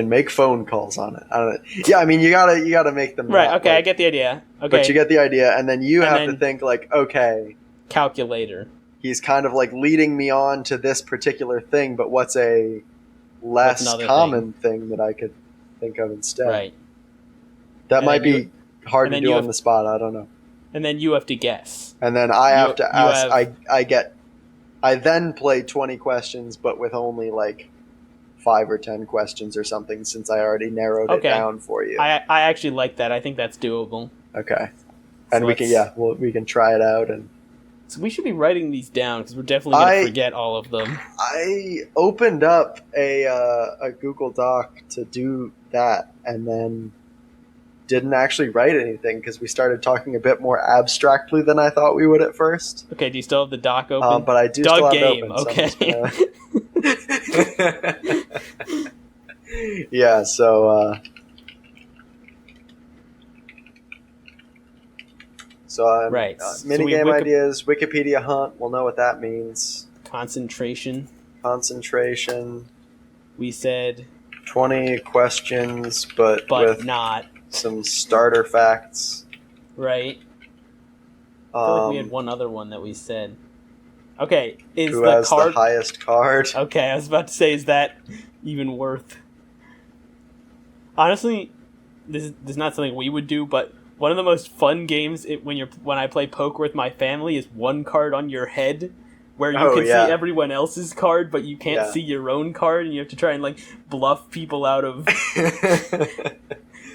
[SPEAKER 2] make phone calls on it. I don't know. Yeah, I mean, you gotta make them
[SPEAKER 1] right. Okay, I get the idea. Okay,
[SPEAKER 2] but you get the idea, and then you have to think like, okay,
[SPEAKER 1] calculator.
[SPEAKER 2] He's kind of like leading me on to this particular thing, but what's a less common thing that I could think of instead?
[SPEAKER 1] Right.
[SPEAKER 2] That might be hard to do on the spot. I don't know.
[SPEAKER 1] And then you have to guess.
[SPEAKER 2] And then I have to ask. I then play 20 questions, but with only like 5 or 10 questions or something, since I already narrowed it down for you.
[SPEAKER 1] I actually like that. I think that's doable.
[SPEAKER 2] Okay. And we can try it out. And
[SPEAKER 1] so we should be writing these down, because we're definitely going to forget all of them.
[SPEAKER 2] I opened up a Google Doc to do that, and then didn't actually write anything because we started talking a bit more abstractly than I thought we would at first.
[SPEAKER 1] Okay, do you still have the doc open?
[SPEAKER 2] But I do
[SPEAKER 1] Doug
[SPEAKER 2] still have
[SPEAKER 1] game.
[SPEAKER 2] it open.
[SPEAKER 1] Okay.
[SPEAKER 2] Yeah, so
[SPEAKER 1] right.
[SPEAKER 2] Minigame ideas, Wikipedia hunt, we'll know what that means.
[SPEAKER 1] Concentration. We said
[SPEAKER 2] 20 questions, but with
[SPEAKER 1] not
[SPEAKER 2] some starter facts.
[SPEAKER 1] Right. I feel like we had one other one that we said. Okay,
[SPEAKER 2] who has the highest card?
[SPEAKER 1] Okay, I was about to say, is that even worth? Honestly, this is not something we would do, but one of the most fun games when I play poker with my family is one card on your head, where you can see everyone else's card, but you can't see your own card, and you have to try and like bluff people out of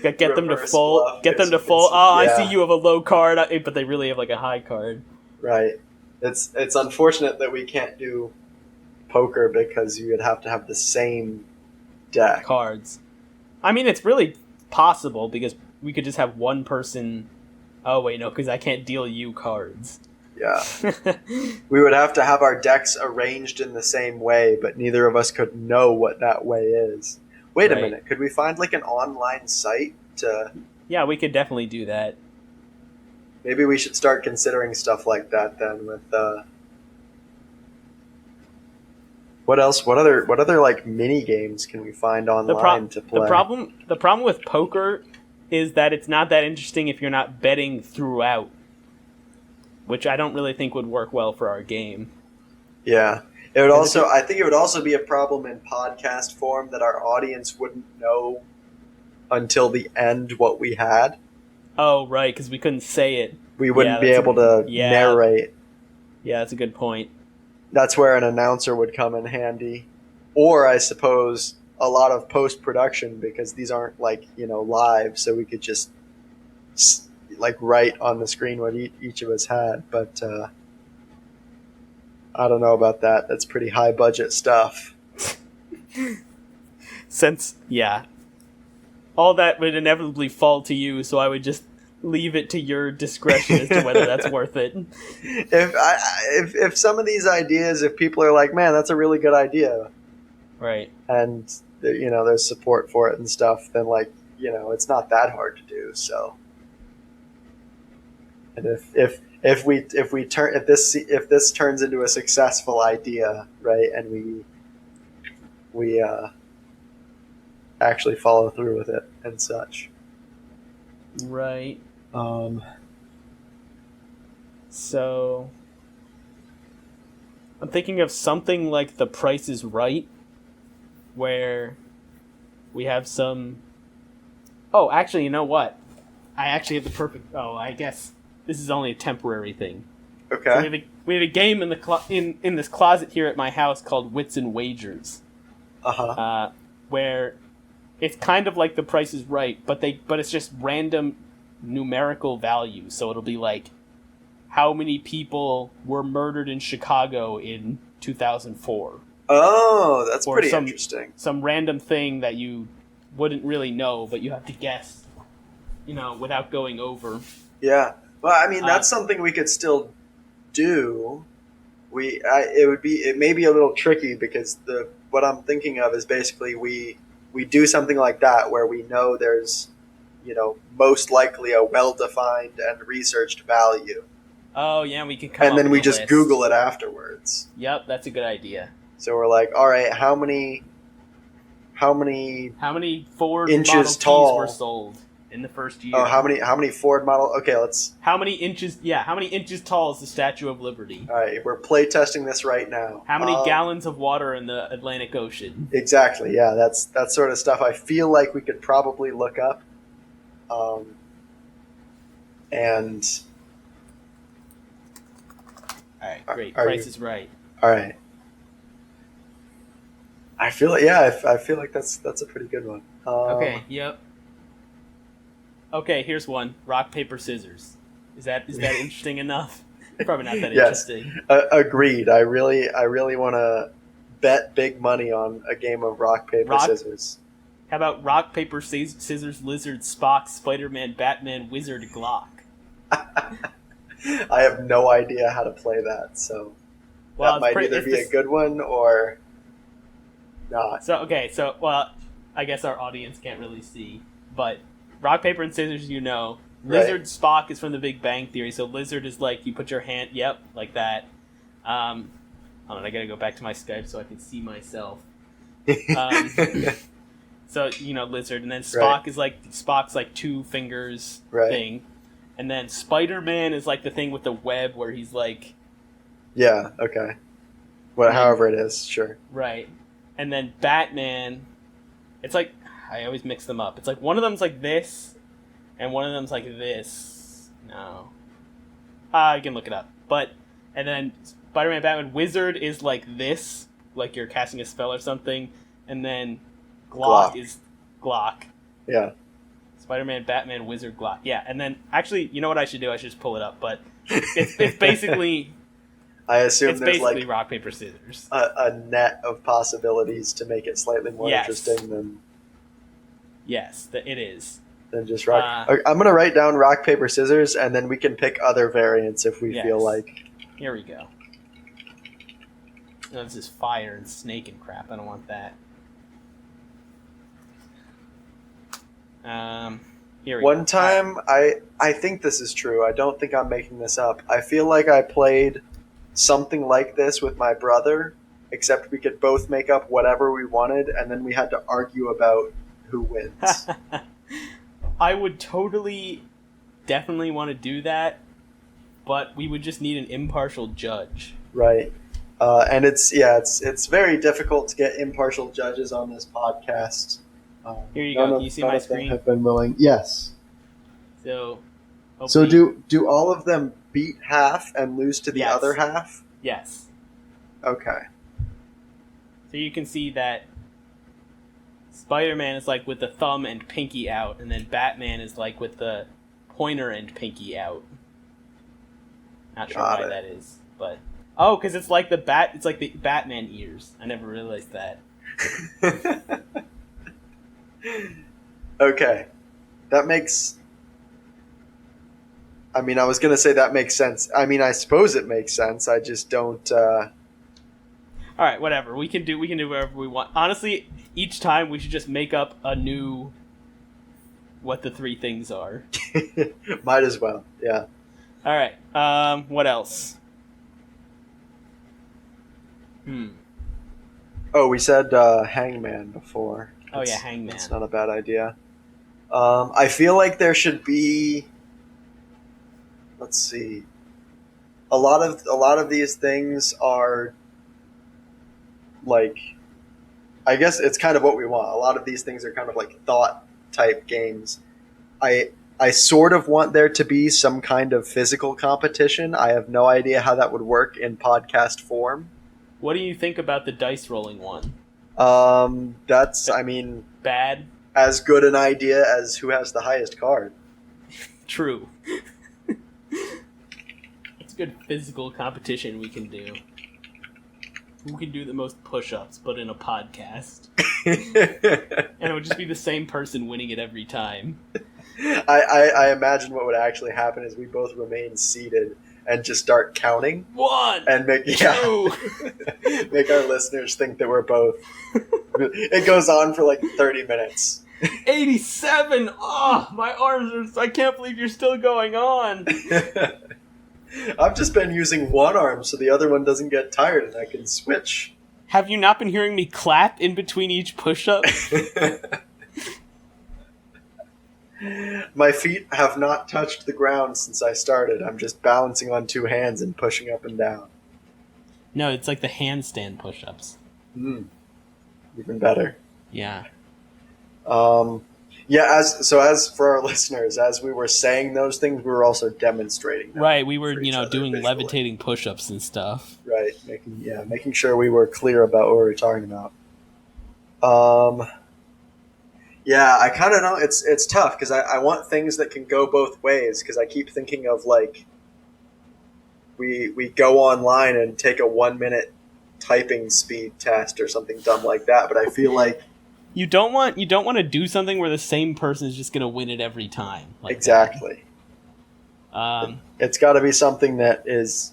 [SPEAKER 1] get them to fold. Get them to fold. Oh, I see you have a low card, but they really have like a high card.
[SPEAKER 2] Right. It's unfortunate that we can't do poker because you would have to have the same deck
[SPEAKER 1] cards. I mean, it's really possible because we could just have one person. Oh wait, no, because I can't deal you cards.
[SPEAKER 2] Yeah. We would have to have our decks arranged in the same way, but neither of us could know what that way is. Wait a minute, could we find like an online site to...
[SPEAKER 1] Yeah, we could definitely do that.
[SPEAKER 2] Maybe we should start considering stuff like that then with what else? What other like mini games can we find online to play?
[SPEAKER 1] The problem with poker is that it's not that interesting if you're not betting throughout, which I don't really think would work well for our game.
[SPEAKER 2] Yeah. I think it would also be a problem in podcast form that our audience wouldn't know until the end what we had.
[SPEAKER 1] Oh, right, because we couldn't say it.
[SPEAKER 2] We wouldn't be able to narrate.
[SPEAKER 1] Yeah, that's a good point.
[SPEAKER 2] That's where an announcer would come in handy. Or, I suppose, a lot of post-production, because these aren't, like, live, so we could just like write on the screen what each of us had, but I don't know about that. That's pretty high budget stuff.
[SPEAKER 1] All that would inevitably fall to you, so I would just leave it to your discretion as to whether that's worth it.
[SPEAKER 2] If some of these ideas, if people are like, man, that's a really good idea,
[SPEAKER 1] right,
[SPEAKER 2] and there's support for it and stuff, then it's not that hard to do. So. And if this turns into a successful idea, right, and we actually follow through with it and such,
[SPEAKER 1] right? So I'm thinking of something like The Price is Right, where we have some. Oh, actually, you know what? I actually have the perfect. Oh, I guess. This is only a temporary thing.
[SPEAKER 2] Okay.
[SPEAKER 1] So we have a game in this closet here at my house called Wits and Wagers. Where it's kind of like The Price is Right, but it's just random numerical values. So it'll be like, how many people were murdered in Chicago in 2004?
[SPEAKER 2] Oh, that's pretty interesting.
[SPEAKER 1] Some random thing that you wouldn't really know, but you have to guess, without going over.
[SPEAKER 2] Yeah. Well, I mean, that's something we could still do. It may be a little tricky because what I'm thinking of is basically we do something like that where we know there's, most likely a well-defined and researched value.
[SPEAKER 1] Oh yeah, we can come
[SPEAKER 2] and then we just Google it afterwards.
[SPEAKER 1] Yep, that's a good idea.
[SPEAKER 2] So we're like, all right, how many
[SPEAKER 1] Ford
[SPEAKER 2] inches
[SPEAKER 1] Model
[SPEAKER 2] tall
[SPEAKER 1] Ts were sold in the first year?
[SPEAKER 2] Oh, how many Ford model? Okay, let's.
[SPEAKER 1] How many inches? Yeah, how many inches tall is the Statue of Liberty?
[SPEAKER 2] All right, we're play testing this right now.
[SPEAKER 1] How many gallons of water in the Atlantic Ocean?
[SPEAKER 2] Exactly. Yeah, that's sort of stuff I feel like we could probably look up. And.
[SPEAKER 1] All right, great. Price is Right.
[SPEAKER 2] All right. I feel like that's a pretty good one.
[SPEAKER 1] Okay. Yep. Okay, here's one. Rock, paper, scissors. Is that interesting enough? Probably not that interesting.
[SPEAKER 2] Agreed. I really want to bet big money on a game of rock, paper, scissors.
[SPEAKER 1] How about rock, paper, scissors, lizard, Spock, Spider-Man, Batman, wizard, Glock?
[SPEAKER 2] I have no idea how to play that, so that might either be a good one or not.
[SPEAKER 1] So I guess our audience can't really see, but rock, paper, and scissors, Lizard, right. Spock is from the Big Bang Theory, so lizard is like you put your hand, like that. Hold on, I gotta go back to my Skype so I can see myself. So, lizard, and then Spock is like, Spock's like two fingers thing. And then Spider-Man is like the thing with the web where he's like...
[SPEAKER 2] Yeah, okay. However it is, sure.
[SPEAKER 1] Right. And then Batman, it's like, I always mix them up. It's like one of them's like this, and one of them's like this. No. You can look it up. And then Spider-Man Batman Wizard is like this, like you're casting a spell or something, and then Glock is Glock.
[SPEAKER 2] Yeah.
[SPEAKER 1] Spider-Man Batman Wizard Glock. Yeah, and then actually, you know what I should do? I should just pull it up, but it's basically
[SPEAKER 2] I assume
[SPEAKER 1] it's
[SPEAKER 2] there's
[SPEAKER 1] basically
[SPEAKER 2] like
[SPEAKER 1] rock, paper, scissors.
[SPEAKER 2] a net of possibilities to make it slightly more interesting than...
[SPEAKER 1] Yes, it is.
[SPEAKER 2] Than just rock. I'm going to write down rock, paper, scissors, and then we can pick other variants if we feel like...
[SPEAKER 1] Here we go. No, this is fire and snake and crap. I don't want that. Here we go.
[SPEAKER 2] One time, I think this is true. I don't think I'm making this up. I feel like I played something like this with my brother, except we could both make up whatever we wanted, and then we had to argue about who wins.
[SPEAKER 1] I would definitely want to do that, but we would just need an impartial judge.
[SPEAKER 2] Right. And it's very difficult to get impartial judges on this podcast.
[SPEAKER 1] Here you go. Can you see my screen?
[SPEAKER 2] Have been willing. Yes.
[SPEAKER 1] So
[SPEAKER 2] do all of them beat half and lose to the other half?
[SPEAKER 1] Yes.
[SPEAKER 2] Okay.
[SPEAKER 1] So you can see that Spider-Man is like with the thumb and pinky out, and then Batman is like with the pointer and pinky out. Not sure why that is, but because it's like the Batman ears. I never realized that.
[SPEAKER 2] Okay. That makes... I mean, I was going to say that makes sense. I mean, I suppose it makes sense. I just don't... All
[SPEAKER 1] right, whatever. We can do whatever we want. Honestly, each time we should just make up a new... what the three things are.
[SPEAKER 2] Might as well, yeah.
[SPEAKER 1] All right. What else?
[SPEAKER 2] Oh, we said Hangman before.
[SPEAKER 1] Hangman.
[SPEAKER 2] That's not a bad idea. I feel like there should be... Let's see. A lot of these things are like... I guess it's kind of what we want. A lot of these things are kind of like thought-type games. I sort of want there to be some kind of physical competition. I have no idea how that would work in podcast form.
[SPEAKER 1] What do you think about the dice rolling one?
[SPEAKER 2] That's, I mean...
[SPEAKER 1] Bad?
[SPEAKER 2] As good an idea as who has the highest card.
[SPEAKER 1] True. It's a good physical competition we can do. Who can do the most push-ups, but in a podcast? And it would just be the same person winning it every time.
[SPEAKER 2] I imagine what would actually happen is we both remain seated and just start counting.
[SPEAKER 1] 1,
[SPEAKER 2] and make
[SPEAKER 1] 2.
[SPEAKER 2] Make our listeners think that we're both. It goes on for like 30 minutes.
[SPEAKER 1] 87! Oh, my arms are... I can't believe you're still going on.
[SPEAKER 2] I've just been using one arm so the other one doesn't get tired and I can switch.
[SPEAKER 1] Have you not been hearing me clap in between each push-up?
[SPEAKER 2] My feet have not touched the ground since I started. I'm just balancing on two hands and pushing up and down.
[SPEAKER 1] No, it's like the handstand push-ups.
[SPEAKER 2] Even better.
[SPEAKER 1] Yeah.
[SPEAKER 2] Yeah, as for our listeners, as we were saying those things, we were also demonstrating them.
[SPEAKER 1] Right, we were, doing visually. Levitating push-ups and stuff.
[SPEAKER 2] Right, making sure we were clear about what we were talking about. Yeah, I kind of know it's tough because I want things that can go both ways because I keep thinking of like we go online and take a 1-minute typing speed test or something dumb like that, but I feel like
[SPEAKER 1] you don't want to do something where the same person is just going to win it every time. Like
[SPEAKER 2] exactly. It's got to be something that is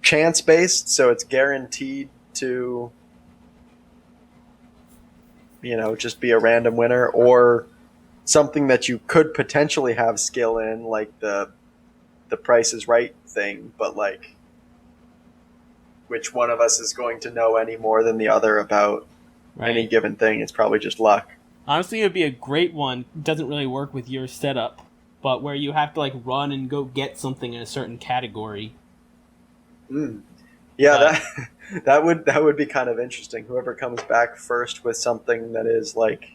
[SPEAKER 2] chance based, so it's guaranteed to just be a random winner, or something that you could potentially have skill in, like the Price is Right thing, but like which one of us is going to know any more than the other about any given thing? It's probably just luck.
[SPEAKER 1] Honestly, it would be a great one. It doesn't really work with your setup, but where you have to like run and go get something in a certain category.
[SPEAKER 2] Yeah,
[SPEAKER 1] But
[SPEAKER 2] that would be kind of interesting. Whoever comes back first with something that is like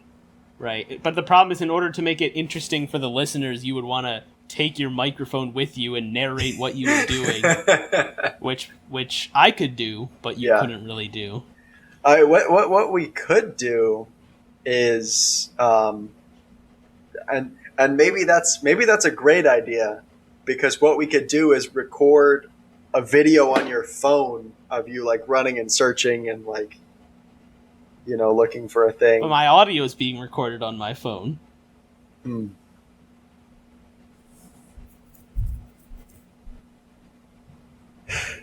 [SPEAKER 1] right. But the problem is, in order to make it interesting for the listeners, you would want to take your microphone with you and narrate what you were doing, which I could do, but you
[SPEAKER 2] yeah.
[SPEAKER 1] couldn't really do.
[SPEAKER 2] What we could do is and maybe that's a great idea, because what we could do is record a video on your phone of you like running and searching and like looking for a thing.
[SPEAKER 1] But my audio is being recorded on my phone.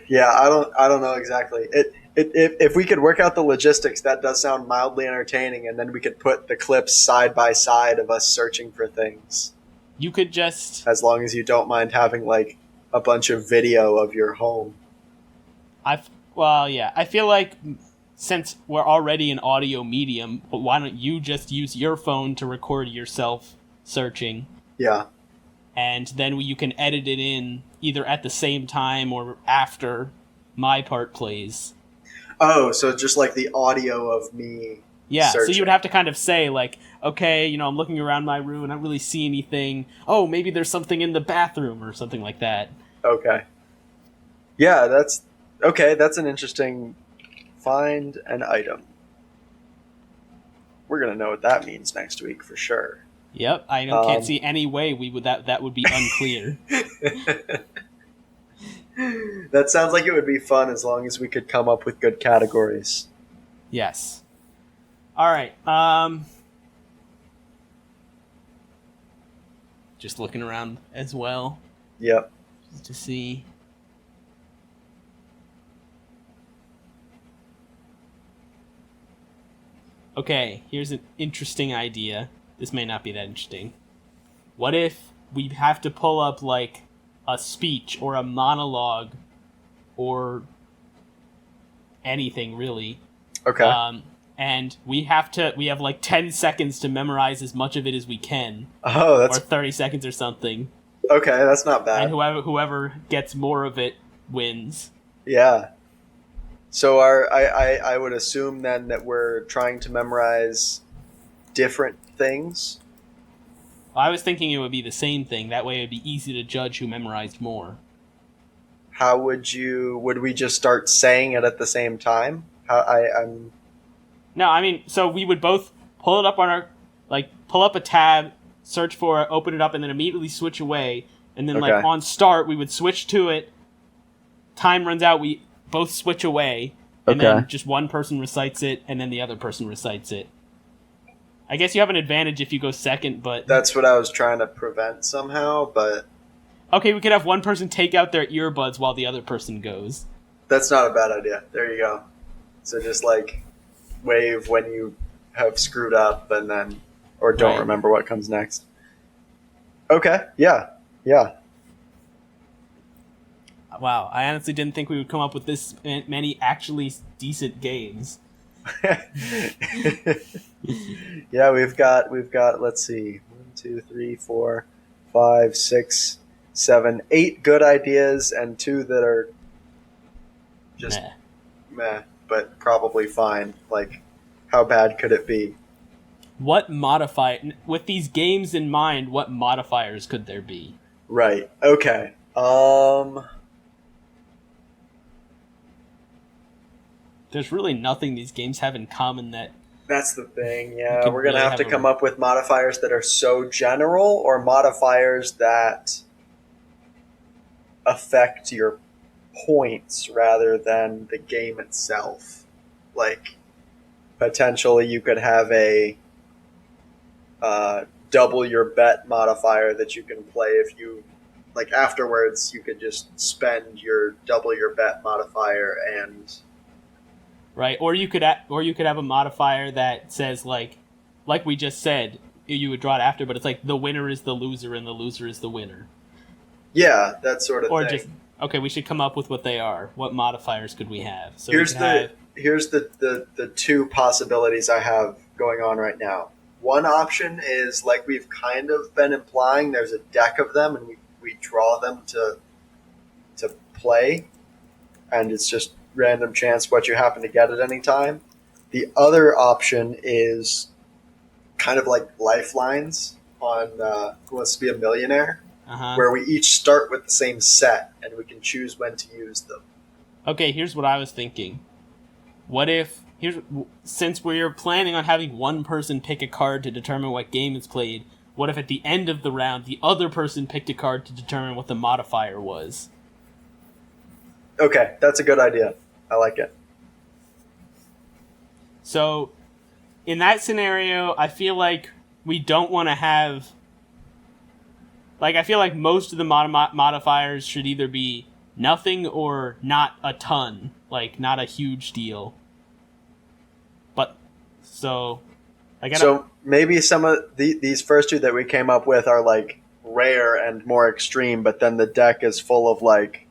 [SPEAKER 2] Yeah, I don't know exactly. If we could work out the logistics, that does sound mildly entertaining, and then we could put the clips side by side of us searching for things.
[SPEAKER 1] You could just,
[SPEAKER 2] as long as you don't mind having like a bunch of video of your home.
[SPEAKER 1] I feel like since we're already an audio medium, why don't you just use your phone to record yourself searching?
[SPEAKER 2] Yeah.
[SPEAKER 1] And then you can edit it in either at the same time or after my part plays.
[SPEAKER 2] Oh, so just like the audio of me.
[SPEAKER 1] Yeah,
[SPEAKER 2] searching.
[SPEAKER 1] So you would have to kind of say, like, okay, I'm looking around my room and I don't really see anything. Oh, maybe there's something in the bathroom or something like that.
[SPEAKER 2] Okay. Yeah, that's an interesting find an item. We're going to know what that means next week for sure.
[SPEAKER 1] Yep, I can't see any way that would be unclear.
[SPEAKER 2] That sounds like it would be fun as long as we could come up with good categories.
[SPEAKER 1] Yes. All right. Just looking around as well.
[SPEAKER 2] Yep.
[SPEAKER 1] Just to see. Okay, here's an interesting idea. This may not be that interesting. What if we have to pull up, like, a speech or a monologue or anything, really?
[SPEAKER 2] Okay.
[SPEAKER 1] And we have like 10 seconds to memorize as much of it as we can.
[SPEAKER 2] Oh,
[SPEAKER 1] or 30 seconds or something.
[SPEAKER 2] Okay, that's not bad.
[SPEAKER 1] And whoever gets more of it wins.
[SPEAKER 2] Yeah. So I would assume then that we're trying to memorize different things.
[SPEAKER 1] I was thinking it would be the same thing. That way it would be easy to judge who memorized more.
[SPEAKER 2] How would we just start saying it at the same time?
[SPEAKER 1] No, I mean, so we would both pull it up on pull up a tab, search for it, open it up, and then immediately switch away. And then, on start, we would switch to it. Time runs out, we both switch away. And then just one person recites it, and then the other person recites it. I guess you have an advantage if you go second, but...
[SPEAKER 2] That's what I was trying to prevent somehow, but...
[SPEAKER 1] Okay, we could have one person take out their earbuds while the other person goes.
[SPEAKER 2] That's not a bad idea. There you go. So just, wave when you have screwed up and then... Or don't remember what comes next. Okay, yeah.
[SPEAKER 1] Wow, I honestly didn't think we would come up with this many actually decent games.
[SPEAKER 2] Yeah, we've got let's see, 1, 2, 3, 4, 5, 6, 7, 8 good ideas and 2 that are just meh, but probably fine. Like, how bad could it be?
[SPEAKER 1] With these games in mind, what modifiers could there be?
[SPEAKER 2] Right. Okay.
[SPEAKER 1] There's really nothing these games have in common that...
[SPEAKER 2] That's the thing, yeah. We're going to have to come up with modifiers that are so general, or modifiers that affect your points rather than the game itself. Like, potentially you could have a double your bet modifier that you can play if you... Like, afterwards, you could just spend your double your bet modifier and...
[SPEAKER 1] Right, or you could have a modifier that says like we just said, you would draw it after, but it's like the winner is the loser and the loser is the winner.
[SPEAKER 2] Yeah, that sort of thing.
[SPEAKER 1] We should come up with what they are. What modifiers could we have? So
[SPEAKER 2] here's the 2 possibilities I have going on right now. One option is, like we've kind of been implying, there's a deck of them and we draw them to play, and it's just random chance what you happen to get at any time. The other option is kind of like lifelines on Who Wants to Be a Millionaire, where we each start with the same set and we can choose when to use them.
[SPEAKER 1] Okay, here's what I was thinking. What if, since we're planning on having one person pick a card to determine what game is played, what if at the end of the round the other person picked a card to determine what the modifier was?
[SPEAKER 2] Okay, that's a good idea. I like it.
[SPEAKER 1] So, in that scenario, I feel like we don't want to have... Like, I feel like most of the modifiers should either be nothing or not a ton. Like, not a huge deal. But, so...
[SPEAKER 2] So, maybe some of these first two that we came up with are, like, rare and more extreme, but then the deck is full of, like,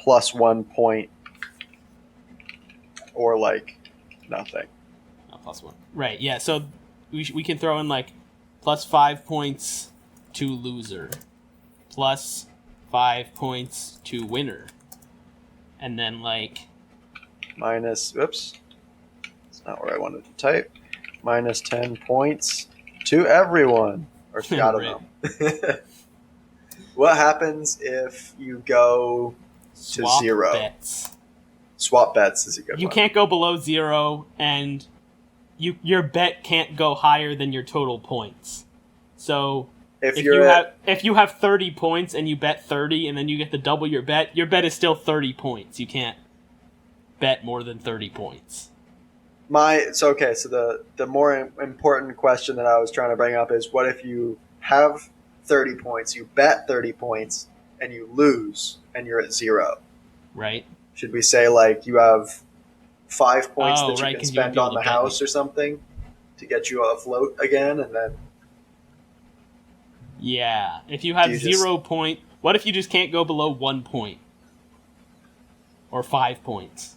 [SPEAKER 2] +1 point or, like, nothing.
[SPEAKER 1] +1. Right, yeah, so we can throw in, like, +5 points to loser, +5 points to winner, and then, like...
[SPEAKER 2] Oops. That's not where I wanted to type. -10 points to everyone. Or I don't know. What happens if you go to
[SPEAKER 1] Swap
[SPEAKER 2] 0?
[SPEAKER 1] Bets.
[SPEAKER 2] Swap bets is a good one.
[SPEAKER 1] You can't go below 0, and your bet can't go higher than your total points. So if you have 30 points and you bet 30 and then you get to double your bet is still 30 points. You can't bet more than 30 points.
[SPEAKER 2] So the more important question that I was trying to bring up is, what if you have 30 points, you bet 30 points, and you lose, and you're at 0?
[SPEAKER 1] Right.
[SPEAKER 2] Should we say, like, you have 5 points that you
[SPEAKER 1] right,
[SPEAKER 2] can spend on the house or something to get you afloat again, and then...
[SPEAKER 1] Yeah. If you have 0 point... What if you just can't go below 1 point? Or 5 points?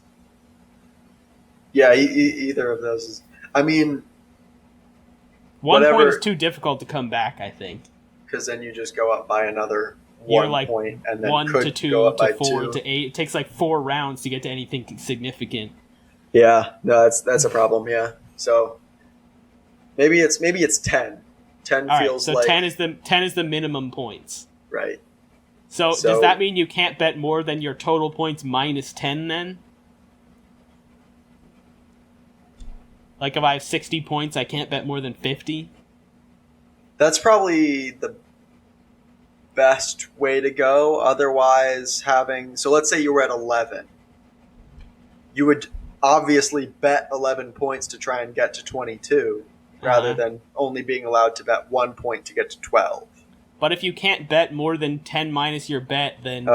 [SPEAKER 2] Yeah, either of those is... I mean...
[SPEAKER 1] 1 point is too difficult to come back, I think.
[SPEAKER 2] Because then you just go up by another 1 point, and then
[SPEAKER 1] 1 to 2
[SPEAKER 2] go up
[SPEAKER 1] to
[SPEAKER 2] by
[SPEAKER 1] 4
[SPEAKER 2] 2.
[SPEAKER 1] to 8. It takes like 4 rounds to get to anything significant.
[SPEAKER 2] Yeah, no, that's a problem. Yeah, so maybe it's 10. 10
[SPEAKER 1] All
[SPEAKER 2] feels
[SPEAKER 1] right, so
[SPEAKER 2] like
[SPEAKER 1] 10 is the minimum points.
[SPEAKER 2] Right.
[SPEAKER 1] So does that mean you can't bet more than your total points minus 10 then? Like if I have 60 points, I can't bet more than 50?
[SPEAKER 2] That's probably the best way to go. Otherwise, so let's say you were at 11. You would obviously bet 11 points to try and get to 22, rather than only being allowed to bet 1 point to get to 12.
[SPEAKER 1] But if you can't bet more than 10 minus your bet, then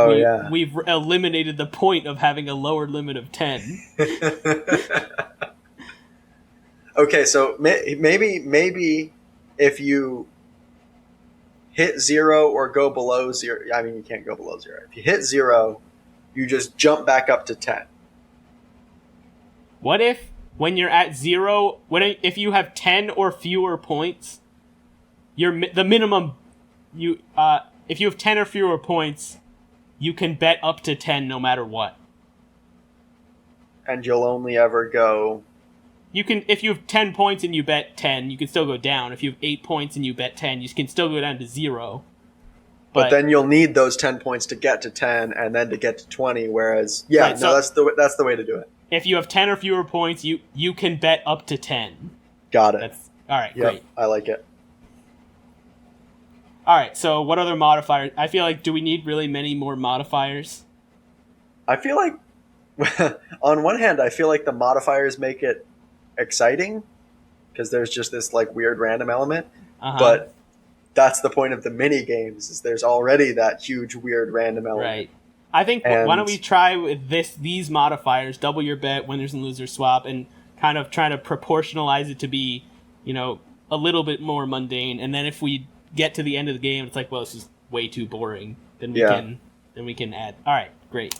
[SPEAKER 1] we've eliminated the point of having a lower limit of 10.
[SPEAKER 2] Okay, so maybe if you hit 0 or go below 0, I mean, you can't go below 0. If you hit 0, you just jump back up to 10.
[SPEAKER 1] What if, when you're at 0, if you have 10 or fewer points, the minimum, if you have 10 or fewer points, you can bet up to 10 no matter what.
[SPEAKER 2] And you'll only ever go...
[SPEAKER 1] You can, if you have 10 points and you bet 10, you can still go down. If you have 8 points and you bet 10, you can still go down to 0.
[SPEAKER 2] But then you'll need those 10 points to get to 10 and then to get to 20, whereas... Yeah, right, that's the way to do it.
[SPEAKER 1] If you have 10 or fewer points, you can bet up to 10.
[SPEAKER 2] Got it.
[SPEAKER 1] All right, great.
[SPEAKER 2] I like it.
[SPEAKER 1] All right, so what other modifiers? I feel like, do we need really many more modifiers?
[SPEAKER 2] I feel like, on one hand, I feel like the modifiers make it exciting because there's just this like weird random element, but that's the point of the mini games, is there's already that huge weird random element. Right.
[SPEAKER 1] I think why don't we try with these modifiers, double your bet, winners and losers swap, and kind of try to proportionalize it to be, a little bit more mundane, and then if we get to the end of the game, it's like, well, this is way too boring, then we can add. All right, great.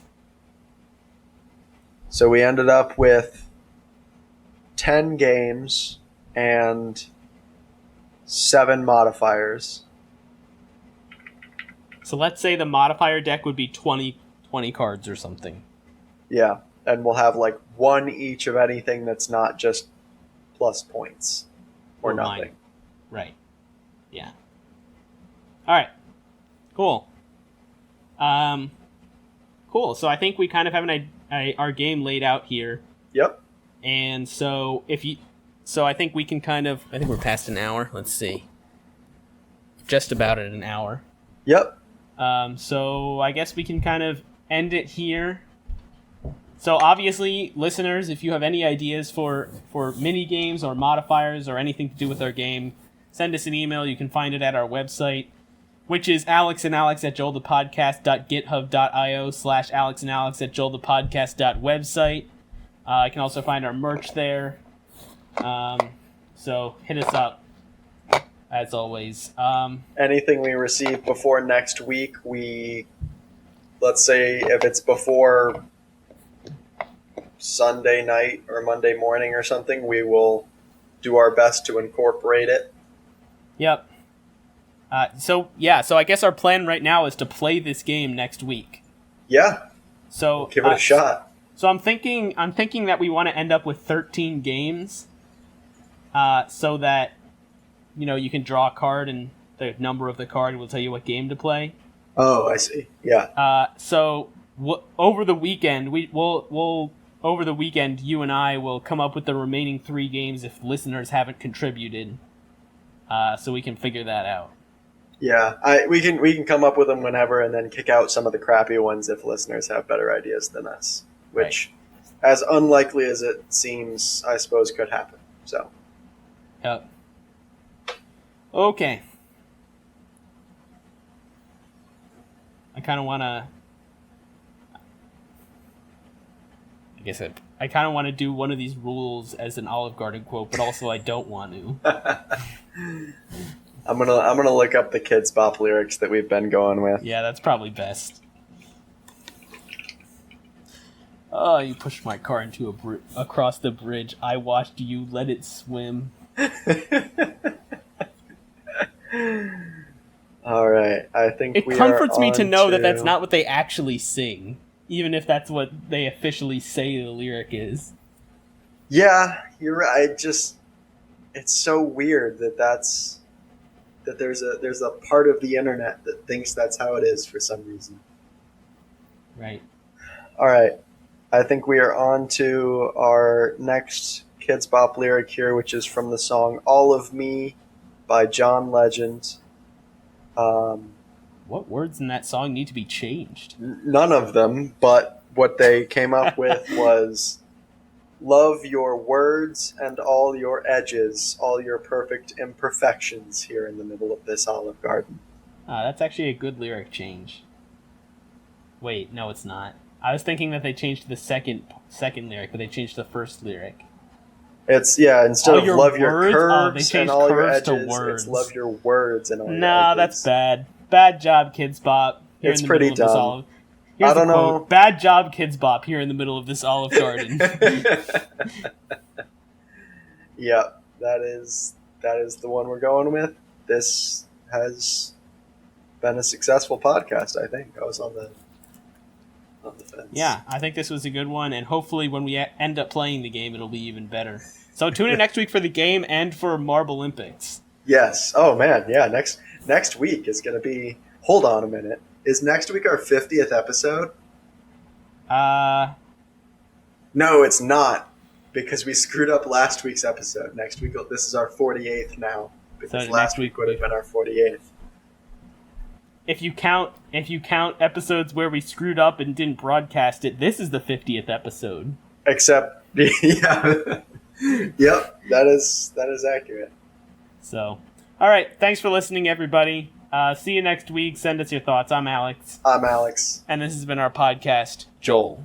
[SPEAKER 2] So we ended up with 10 games and 7 modifiers.
[SPEAKER 1] So let's say the modifier deck would be 20 cards or something.
[SPEAKER 2] Yeah, and we'll have like one each of anything that's not just plus points or nothing.
[SPEAKER 1] Mine. Right. Yeah. All right. Cool. Cool. So I think we kind of have our game laid out here.
[SPEAKER 2] Yep.
[SPEAKER 1] And so I think we can I think we're past an hour. Let's see. Just about at an hour.
[SPEAKER 2] Yep.
[SPEAKER 1] So I guess we can kind of end it here. So obviously, listeners, if you have any ideas for mini games or modifiers or anything to do with our game, send us an email. You can find it at our website, which is alexandalex@joelthepodcast.github.io/alexandalex@joelthepodcast.website. You can also find our merch there. So hit us up, as always.
[SPEAKER 2] Anything we receive before next week, let's say if it's before Sunday night or Monday morning or something, we will do our best to incorporate it.
[SPEAKER 1] Yep. So I guess our plan right now is to play this game next week.
[SPEAKER 2] Yeah.
[SPEAKER 1] So
[SPEAKER 2] we'll give it a shot.
[SPEAKER 1] So I'm thinking that we want to end up with 13 games, so that you can draw a card and the number of the card will tell you what game to play.
[SPEAKER 2] Oh, I see. Yeah.
[SPEAKER 1] So over the weekend over the weekend, you and I will come up with the remaining 3 games if listeners haven't contributed, so we can figure that out.
[SPEAKER 2] Yeah, we can come up with them whenever and then kick out some of the crappy ones if listeners have better ideas than us, which, right, as unlikely as it seems, I suppose could happen. So.
[SPEAKER 1] Yep. Okay. I kind of want to... I kind of want to do one of these rules as an Olive Garden quote, but also I don't want to.
[SPEAKER 2] I'm gonna look up the Kids Bop lyrics that we've been going with.
[SPEAKER 1] Yeah, that's probably best. Oh, you pushed my car into across the bridge. I watched you let it swim.
[SPEAKER 2] All right, I think
[SPEAKER 1] it comforts me to know that that's not what they actually sing, even if that's what they officially say the lyric is.
[SPEAKER 2] Yeah, you're right. It's so weird that there's a part of the internet that thinks that's how it is for some reason.
[SPEAKER 1] Right.
[SPEAKER 2] All right. I think we are on to our next Kids Bop lyric here, which is from the song All of Me by John Legend.
[SPEAKER 1] What words in that song need to be changed?
[SPEAKER 2] None of them, but what they came up with was love your words and all your edges, all your perfect imperfections here in the middle of this Olive Garden.
[SPEAKER 1] That's actually a good lyric change. Wait, no, it's not. I was thinking that they changed the second lyric, but they changed the first lyric.
[SPEAKER 2] It's, instead of love your curves and all your edges,
[SPEAKER 1] to words.
[SPEAKER 2] It's love your words and all your edges.
[SPEAKER 1] Nah, that's bad. Bad job, Kids Bop.
[SPEAKER 2] It's pretty dumb.
[SPEAKER 1] I don't know. Bad job, Kids Bop, here in the middle of this Olive Garden.
[SPEAKER 2] Yeah, that is the one we're going with. This has been a successful podcast, I think. I was on the fence.
[SPEAKER 1] Yeah, I think this was a good one, and hopefully when we end up playing the game, it'll be even better. So tune in next week for the game and for Marble Olympics.
[SPEAKER 2] Yes. Oh, man. Yeah, next week is going to be... Hold on a minute. Is next week our 50th episode? No, it's not, because we screwed up last week's episode. Next week, this is our 48th now, because
[SPEAKER 1] so
[SPEAKER 2] last week would have been our 48th.
[SPEAKER 1] If you count episodes where we screwed up and didn't broadcast it, this is the 50th episode.
[SPEAKER 2] Except, yeah, yep, that is accurate.
[SPEAKER 1] So, all right, thanks for listening, everybody. See you next week. Send us your thoughts. I'm Alex.
[SPEAKER 2] I'm Alex.
[SPEAKER 1] And this has been our podcast, Joel.